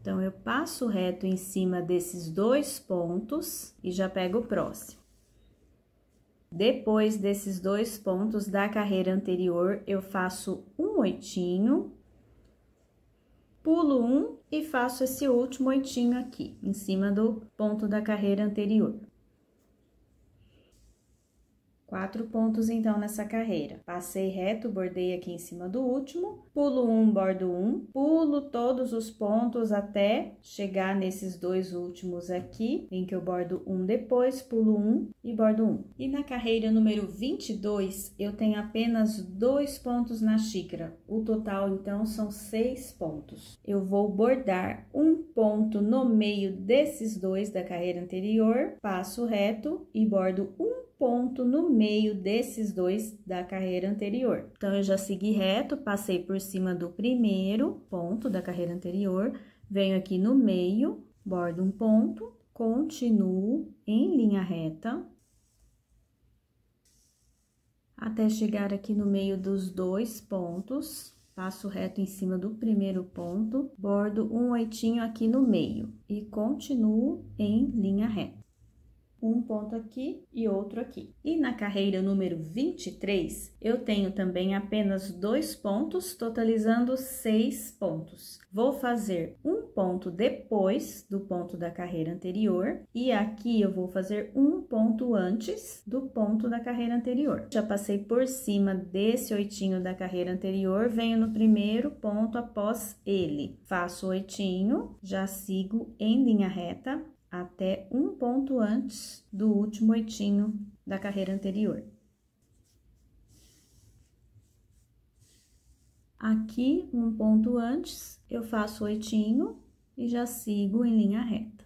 Speaker 1: Então, eu passo reto em cima desses 2 pontos e já pego o próximo. Depois desses 2 pontos da carreira anterior, eu faço um oitinho, pulo um e faço esse último oitinho aqui, em cima do ponto da carreira anterior. 4 pontos, então, nessa carreira. Passei reto, bordei aqui em cima do último, pulo um, bordo um, pulo todos os pontos até chegar nesses 2 últimos aqui, em que eu bordo um depois, pulo um e bordo um. E na carreira número 22, eu tenho apenas 2 pontos na xícara. O total, então, são 6 pontos. Eu vou bordar um ponto no meio desses 2 da carreira anterior, passo reto e bordo um ponto no meio desses 2 da carreira anterior. Então, eu já segui reto, passei por cima do primeiro ponto da carreira anterior, venho aqui no meio, bordo um ponto, continuo em linha reta, até chegar aqui no meio dos 2 pontos, passo reto em cima do primeiro ponto, bordo um oitinho aqui no meio e continuo em linha reta. Um ponto aqui e outro aqui. E na carreira número 23, eu tenho também apenas 2 pontos, totalizando 6 pontos. Vou fazer um ponto depois do ponto da carreira anterior e aqui eu vou fazer um ponto antes do ponto da carreira anterior. Já passei por cima desse oitinho da carreira anterior, venho no primeiro ponto após ele. Faço oitinho, já sigo em linha reta até um ponto antes do último oitinho da carreira anterior. Aqui, um ponto antes, eu faço oitinho e já sigo em linha reta.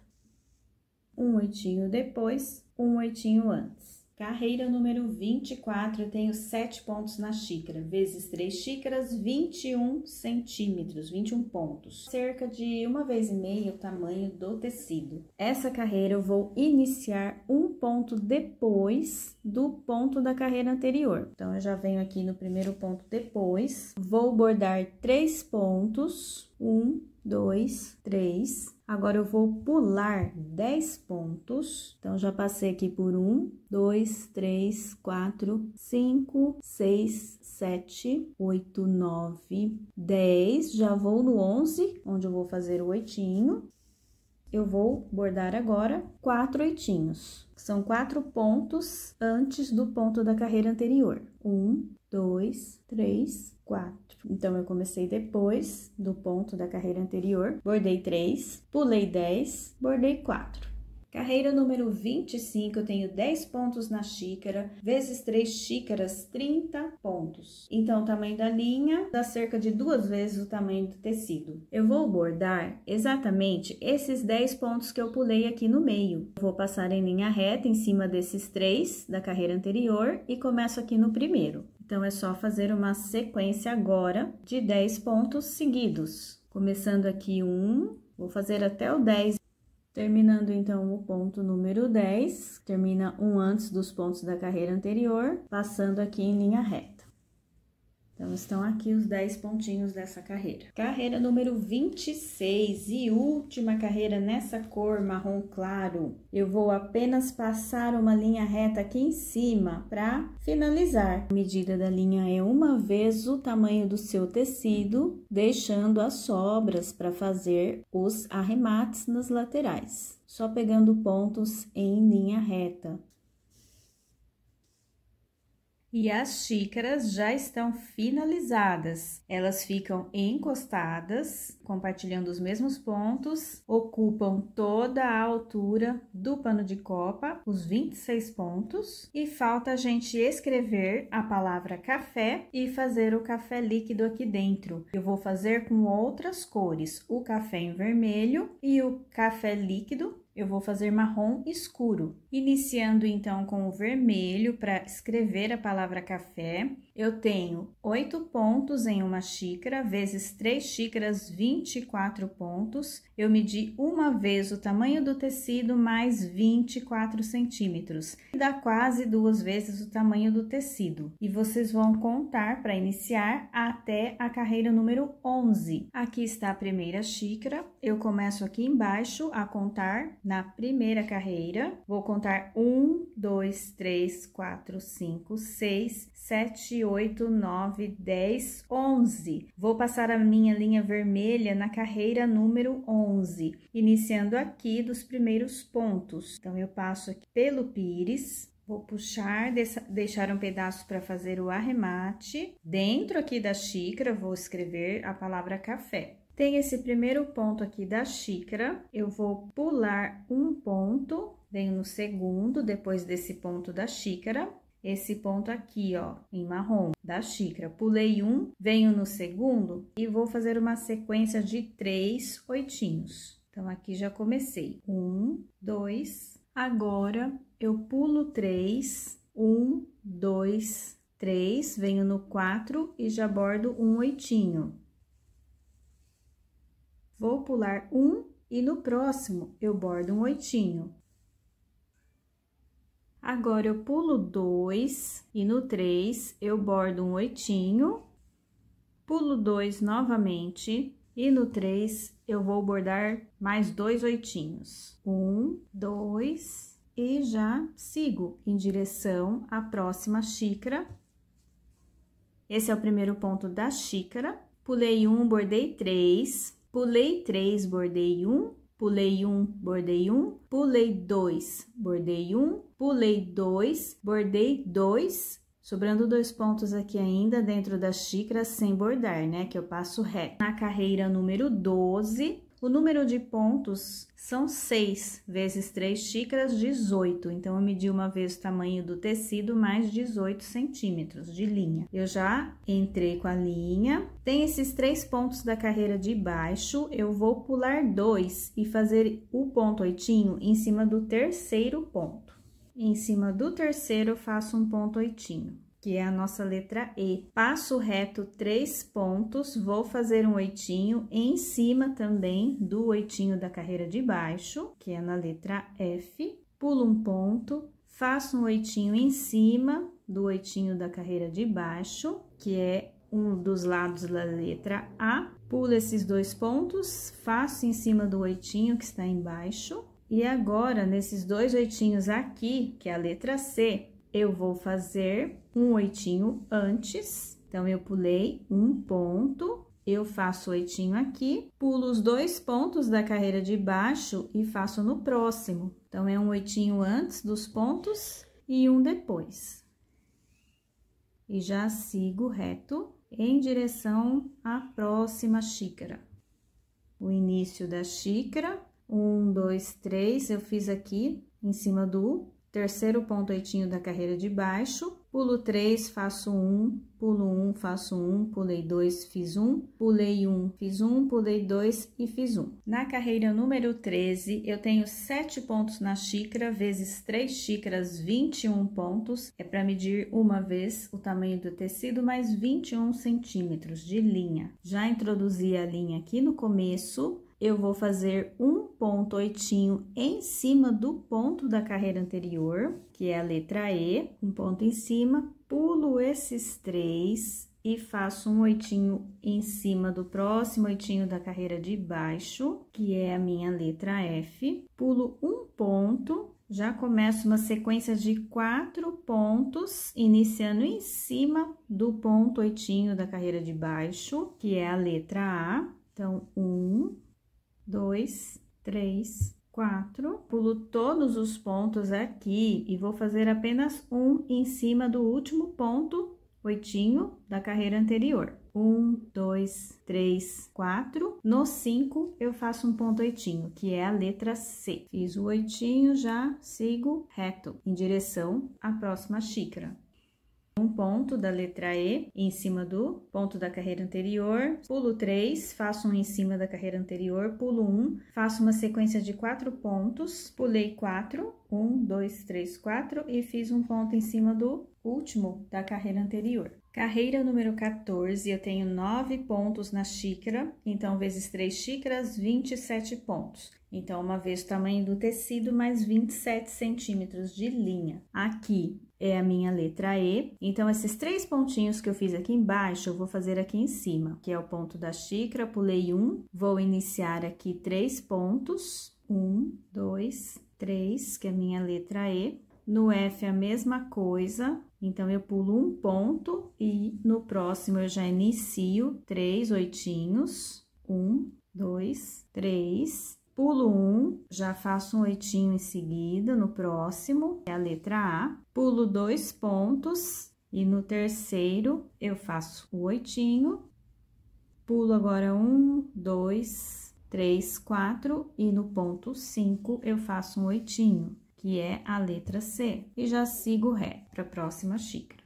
Speaker 1: Um oitinho depois, um oitinho antes. Carreira número 24, eu tenho 7 pontos na xícara, vezes 3 xícaras, 21 centímetros, 21 pontos. Cerca de 1,5 vezes o tamanho do tecido. Essa carreira eu vou iniciar um ponto depois do ponto da carreira anterior. Então, eu já venho aqui no primeiro ponto depois, vou bordar 3 pontos, 1, 2, 3. Agora, eu vou pular 10 pontos. Então, já passei aqui por 1, 2, 3, 4, 5, 6, 7, 8, 9, 10. Já vou no 11, onde eu vou fazer o oitinho. Eu vou bordar agora 4 oitinhos. São 4 pontos antes do ponto da carreira anterior. 1, 2, 3, 4. Então, eu comecei depois do ponto da carreira anterior, bordei 3, pulei 10, bordei 4. Carreira número 25, eu tenho 10 pontos na xícara, vezes 3 xícaras, 30 pontos. Então, o tamanho da linha dá cerca de 2 vezes o tamanho do tecido. Eu vou bordar exatamente esses 10 pontos que eu pulei aqui no meio. Vou passar em linha reta em cima desses 3 da carreira anterior e começo aqui no primeiro. Então, é só fazer uma sequência agora de 10 pontos seguidos. Começando aqui vou fazer até o 10. Terminando, então, o ponto número 10, termina um antes dos pontos da carreira anterior, passando aqui em linha reta. Então, estão aqui os 10 pontinhos dessa carreira. Carreira número 26 e última carreira nessa cor marrom claro. Eu vou apenas passar uma linha reta aqui em cima para finalizar. A medida da linha é uma vez o tamanho do seu tecido, deixando as sobras para fazer os arremates nas laterais. Só pegando pontos em linha reta. E as xícaras já estão finalizadas. Elas ficam encostadas, compartilhando os mesmos pontos, ocupam toda a altura do pano de copa, os 26 pontos. E falta a gente escrever a palavra café e fazer o café líquido aqui dentro. Eu vou fazer com outras cores, o café em vermelho e o café líquido. Eu vou fazer marrom escuro. Iniciando então com o vermelho para escrever a palavra café, eu tenho 8 pontos em uma xícara, vezes 3 xícaras, 24 pontos. Eu medi uma vez o tamanho do tecido mais 24 centímetros. Dá quase 2 vezes o tamanho do tecido. E vocês vão contar para iniciar até a carreira número 11. Aqui está a primeira xícara. Eu começo aqui embaixo a contar na primeira carreira. Vou contar 1, 2, 3, 4, 5, 6, 7, 8, 9, 10, 11. Vou passar a minha linha vermelha na carreira número 11, iniciando aqui dos primeiros pontos. Então, eu passo aqui pelo pires, vou puxar, deixar um pedaço para fazer o arremate. Dentro aqui da xícara, vou escrever a palavra café. Tem esse primeiro ponto aqui da xícara, eu vou pular um ponto, venho no segundo, depois desse ponto da xícara. Esse ponto aqui, ó, em marrom, da xícara. Pulei um, venho no segundo e vou fazer uma sequência de 3 oitinhos. Então, aqui já comecei. 1, 2, agora eu pulo 3, 1, 2, 3, venho no 4 e já bordo um oitinho. Vou pular um e no próximo eu bordo um oitinho. Agora, eu pulo 2 e no 3 eu bordo um oitinho, pulo 2 novamente e no 3 eu vou bordar mais 2 oitinhos. 1, 2 e já sigo em direção à próxima xícara. Esse é o primeiro ponto da xícara. Pulei 1, bordei 3, pulei 3, bordei 1. Pulei 1, bordei 1, pulei 2, bordei 1, pulei 2, bordei 2, sobrando 2 pontos aqui ainda dentro da xícara sem bordar, né? Que eu passo reto. Na carreira número 12, o número de pontos são 6 vezes 3 xícaras, 18. Então, eu medi uma vez o tamanho do tecido mais 18 centímetros de linha. Eu já entrei com a linha. Tem esses 3 pontos da carreira de baixo, eu vou pular 2 e fazer o ponto oitinho em cima do terceiro ponto. Em cima do terceiro, eu faço um ponto oitinho, que é a nossa letra E. Passo reto 3 pontos, vou fazer um oitinho em cima também do oitinho da carreira de baixo, que é na letra F. Pulo um ponto, faço um oitinho em cima do oitinho da carreira de baixo, que é um dos lados da letra A. Pulo esses 2 pontos, faço em cima do oitinho que está embaixo. E agora, nesses 2 oitinhos aqui, que é a letra C, eu vou fazer um oitinho antes. Então, eu pulei um ponto, eu faço oitinho aqui, pulo os 2 pontos da carreira de baixo e faço no próximo. Então, é um oitinho antes dos pontos e um depois. E já sigo reto em direção à próxima xícara. O início da xícara, 1, 2, 3, eu fiz aqui em cima do terceiro ponto oitinho da carreira de baixo, pulo 3, faço 1, pulo 1, faço 1, pulei 2, fiz 1, pulei 1, fiz 1, pulei 2 e fiz 1. Na carreira número 13, eu tenho 7 pontos na xícara, vezes 3 xícaras, 21 pontos. É para medir uma vez o tamanho do tecido, mais 21 centímetros de linha. Já introduzi a linha aqui no começo. Eu vou fazer um ponto oitinho em cima do ponto da carreira anterior, que é a letra E, um ponto em cima, pulo esses 3 e faço um oitinho em cima do próximo oitinho da carreira de baixo, que é a minha letra F. Pulo um ponto, já começo uma sequência de 4 pontos, iniciando em cima do ponto oitinho da carreira de baixo, que é a letra A. Então, 1, 2, 3, 4. Pulo todos os pontos aqui e vou fazer apenas um em cima do último ponto oitinho da carreira anterior. 1, 2, 3, 4. No 5, eu faço um ponto oitinho, que é a letra C. Fiz o oitinho, já sigo reto, em direção à próxima xícara. Um ponto da letra E em cima do ponto da carreira anterior, pulo 3, faço um em cima da carreira anterior, pulo 1, faço uma sequência de 4 pontos, pulei 4, 1, 2, 3, 4 e fiz um ponto em cima do último da carreira anterior. Carreira número 14, eu tenho 9 pontos na xícara, então vezes 3 xícaras, 27 pontos. Então, uma vez o tamanho do tecido, mais 27 centímetros de linha. Aqui é a minha letra E, então esses 3 pontinhos que eu fiz aqui embaixo, eu vou fazer aqui em cima, que é o ponto da xícara, pulei 1, vou iniciar aqui 3 pontos, 1, 2, 3, que é a minha letra E. No F a mesma coisa, então eu pulo um ponto e no próximo eu já inicio 3 oitinhos, 1, 2, 3, pulo 1, já faço um oitinho em seguida no próximo, é a letra A, pulo 2 pontos e no terceiro eu faço o oitinho, pulo agora 1, 2, 3, 4 e no ponto 5 eu faço um oitinho, que é a letra C, e já sigo reto para a próxima xícara.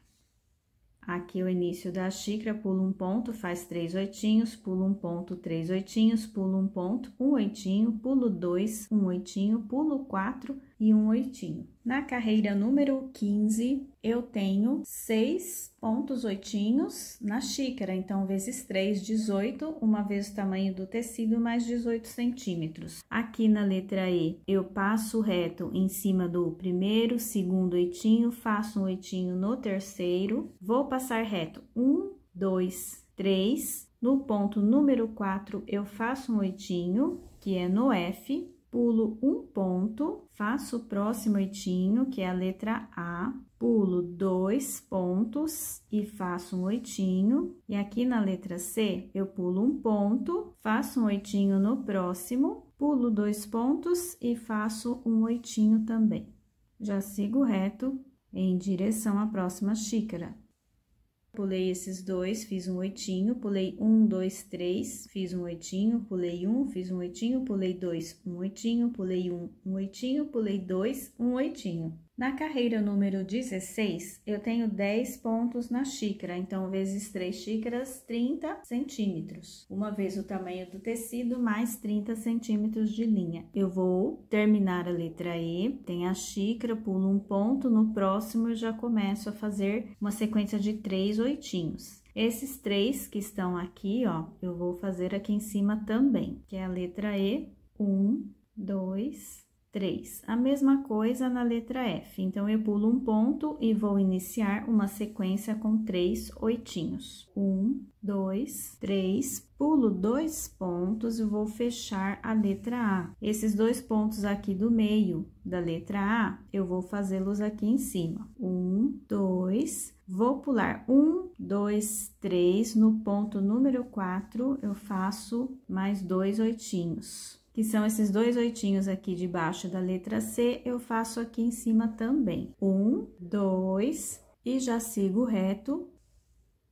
Speaker 1: Aqui é o início da xícara, pulo um ponto, faz 3 oitinhos, pulo um ponto, 3 oitinhos, pulo um ponto, um oitinho, pulo 2, um oitinho, pulo 4 e um oitinho. Na carreira número 15, eu tenho 6 pontos oitinhos na xícara, então, vezes 3, 18, uma vez o tamanho do tecido, mais 18 centímetros. Aqui na letra E, eu passo reto em cima do primeiro, segundo oitinho, faço um oitinho no terceiro, vou passar reto 1, 2, 3, no ponto número 4, eu faço um oitinho, que é no F, pulo um ponto, faço o próximo oitinho, que é a letra A, pulo 2 pontos e faço um oitinho, e aqui na letra C, eu pulo um ponto, faço um oitinho no próximo, pulo 2 pontos e faço um oitinho também. Já sigo reto em direção à próxima xícara. Pulei esses 2, fiz um oitinho, pulei 1, 2, 3, fiz um oitinho, pulei 1, fiz um oitinho, pulei 2, um oitinho, pulei 1, um oitinho, pulei 2, um oitinho. Na carreira número 16, eu tenho 10 pontos na xícara, então, vezes 3 xícaras, 30 centímetros. Uma vez o tamanho do tecido, mais 30 centímetros de linha. Eu vou terminar a letra E, tem a xícara, pulo um ponto, no próximo eu já começo a fazer uma sequência de 3 oitinhos. Esses 3 que estão aqui, ó, eu vou fazer aqui em cima também, que é a letra E, 1, 2, 3. A mesma coisa na letra F, então, eu pulo um ponto e vou iniciar uma sequência com 3 oitinhos. 1, 2, 3, pulo 2 pontos e vou fechar a letra A. Esses 2 pontos aqui do meio da letra A, eu vou fazê-los aqui em cima. 1, 2, vou pular 1, 2, 3, no ponto número 4, eu faço mais 2 oitinhos. Que são esses 2 oitinhos aqui debaixo da letra C, eu faço aqui em cima também. 1, 2 e já sigo reto.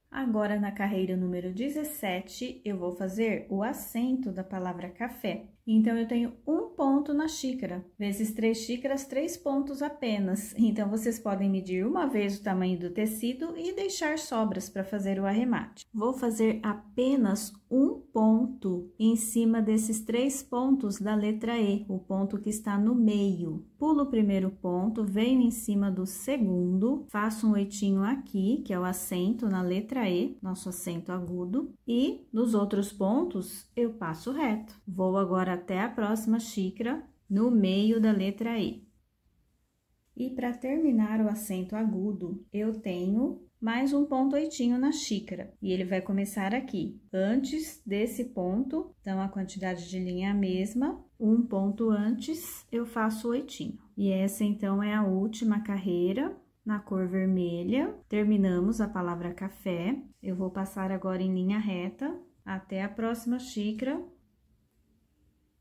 Speaker 1: Agora, na carreira número 17, eu vou fazer o acento da palavra café. Então, eu tenho um ponto na xícara, vezes 3 xícaras, 3 pontos apenas. Então, vocês podem medir uma vez o tamanho do tecido e deixar sobras para fazer o arremate. Vou fazer apenas um ponto em cima desses 3 pontos da letra E, o ponto que está no meio. Pulo o primeiro ponto, venho em cima do segundo, faço um oitinho aqui, que é o acento na letra E, nosso acento agudo, e nos outros pontos eu passo reto. Vou agora até a próxima xícara, no meio da letra E. E para terminar o acento agudo, eu tenho mais um ponto oitinho na xícara. E ele vai começar aqui, antes desse ponto, então a quantidade de linha é a mesma, um ponto antes eu faço oitinho. E essa então é a última carreira na cor vermelha. Terminamos a palavra café. Eu vou passar agora em linha reta até a próxima xícara.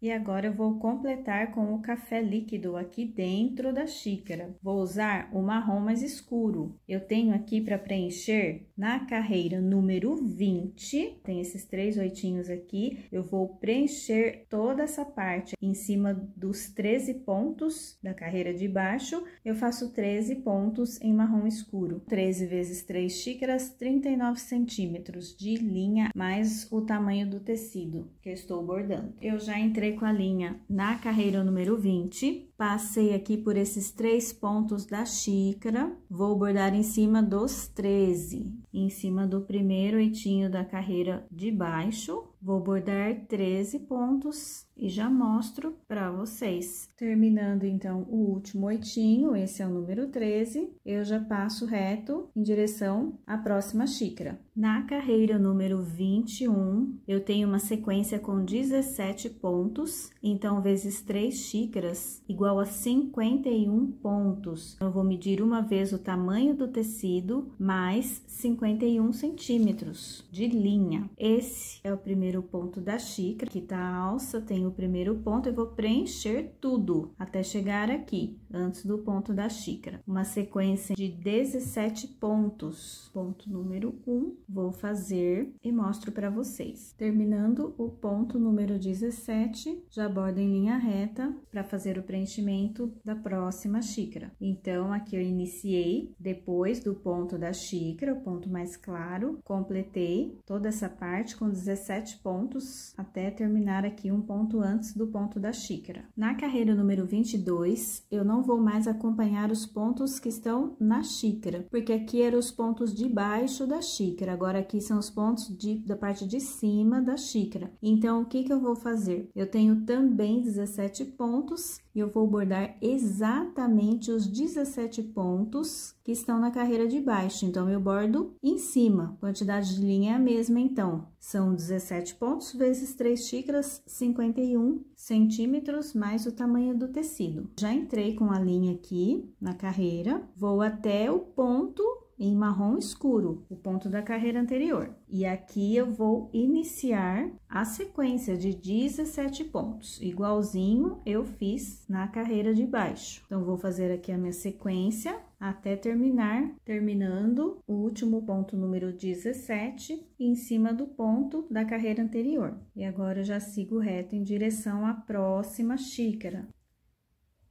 Speaker 1: E agora eu vou completar com o café líquido aqui dentro da xícara. Vou usar o marrom mais escuro. Eu tenho aqui para preencher na carreira número 20, tem esses 3 oitinhos aqui, eu vou preencher toda essa parte em cima dos 13 pontos da carreira de baixo. Eu faço 13 pontos em marrom escuro. 13 vezes 3 xícaras, 39 centímetros de linha, mais o tamanho do tecido que eu estou bordando. Eu já entrei com a linha na carreira número 20, passei aqui por esses 3 pontos da xícara, vou bordar em cima dos 13, em cima do primeiro oitinho da carreira de baixo, vou bordar 13 pontos e já mostro para vocês. Terminando então o último oitinho, esse é o número 13, eu já passo reto em direção à próxima xícara. Na carreira número 21, eu tenho uma sequência com 17 pontos, então vezes 3 xícaras igual a 51 pontos. Eu vou medir uma vez o tamanho do tecido mais 51 centímetros de linha. Esse é o primeiro ponto da xícara, que tá a alça, tem o primeiro ponto, eu vou preencher tudo até chegar aqui, antes do ponto da xícara. Uma sequência de 17 pontos. Ponto número 1, vou fazer e mostro para vocês. Terminando o ponto número 17, já bordo em linha reta para fazer o preenchimento da próxima xícara. Então, aqui eu iniciei depois do ponto da xícara, o ponto mais claro, completei toda essa parte com 17 pontos até terminar aqui um ponto antes do ponto da xícara. Na carreira número 22, eu não vou mais acompanhar os pontos que estão na xícara, porque aqui eram os pontos de baixo da xícara, agora aqui são os pontos da parte de cima da xícara. Então, o que eu vou fazer? Eu tenho também 17 pontos e eu vou bordar exatamente os 17 pontos que estão na carreira de baixo. Então, eu bordo em cima, a quantidade de linha é a mesma, então, são 17 pontos vezes 3 xícaras, 51 centímetros, mais o tamanho do tecido. Já entrei com a linha aqui na carreira, vou até o ponto em marrom escuro, o ponto da carreira anterior. E aqui eu vou iniciar a sequência de 17 pontos, igualzinho eu fiz na carreira de baixo. Então, vou fazer aqui a minha sequência até terminando o último ponto número 17 em cima do ponto da carreira anterior. E agora eu já sigo reto em direção à próxima xícara.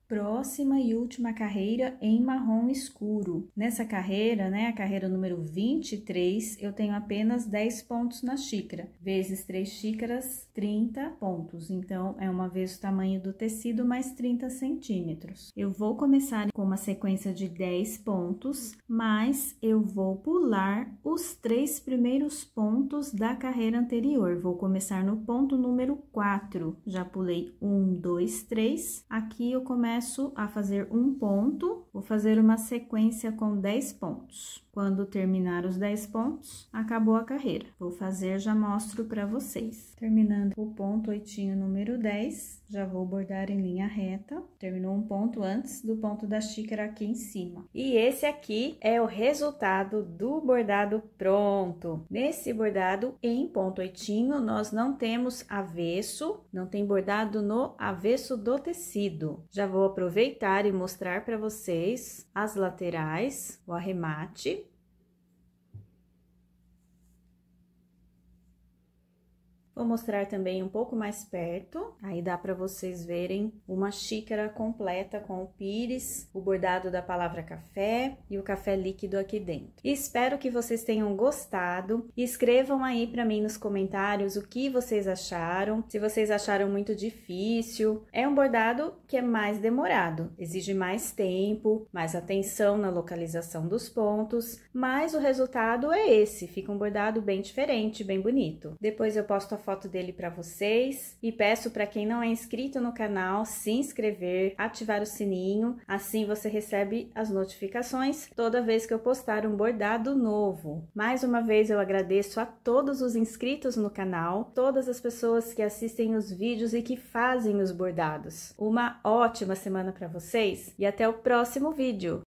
Speaker 1: Próxima e última carreira em marrom escuro. Nessa carreira, né, a carreira número 23, eu tenho apenas 10 pontos na xícara, vezes 3 xícaras, 30 pontos. Então, é uma vez o tamanho do tecido mais 30 centímetros. Eu vou começar com uma sequência de 10 pontos, mas eu vou pular os 3 primeiros pontos da carreira anterior. Vou começar no ponto número 4. Já pulei 1, 2, 3. Aqui eu começo a fazer um ponto, vou fazer uma sequência com 10 pontos. Quando terminar os 10 pontos, acabou a carreira. Vou fazer, já mostro para vocês. Terminando o ponto oitinho número 10, já vou bordar em linha reta. Terminou um ponto antes do ponto da xícara aqui em cima. E esse aqui é o resultado do bordado pronto. Nesse bordado em ponto oitinho, nós não temos avesso, não tem bordado no avesso do tecido. Já vou aproveitar e mostrar para vocês as laterais, o arremate. Vou mostrar também um pouco mais perto, aí dá para vocês verem uma xícara completa com o pires, o bordado da palavra café e o café líquido aqui dentro. Espero que vocês tenham gostado. Escrevam aí para mim nos comentários o que vocês acharam, se vocês acharam muito difícil. É um bordado que é mais demorado, exige mais tempo, mais atenção na localização dos pontos, mas o resultado é esse, fica um bordado bem diferente, bem bonito. Depois eu posto a foto dele para vocês e peço para quem não é inscrito no canal se inscrever, ativar o sininho, assim você recebe as notificações toda vez que eu postar um bordado novo. Mais uma vez eu agradeço a todos os inscritos no canal, todas as pessoas que assistem os vídeos e que fazem os bordados. Uma ótima semana para vocês e até o próximo vídeo!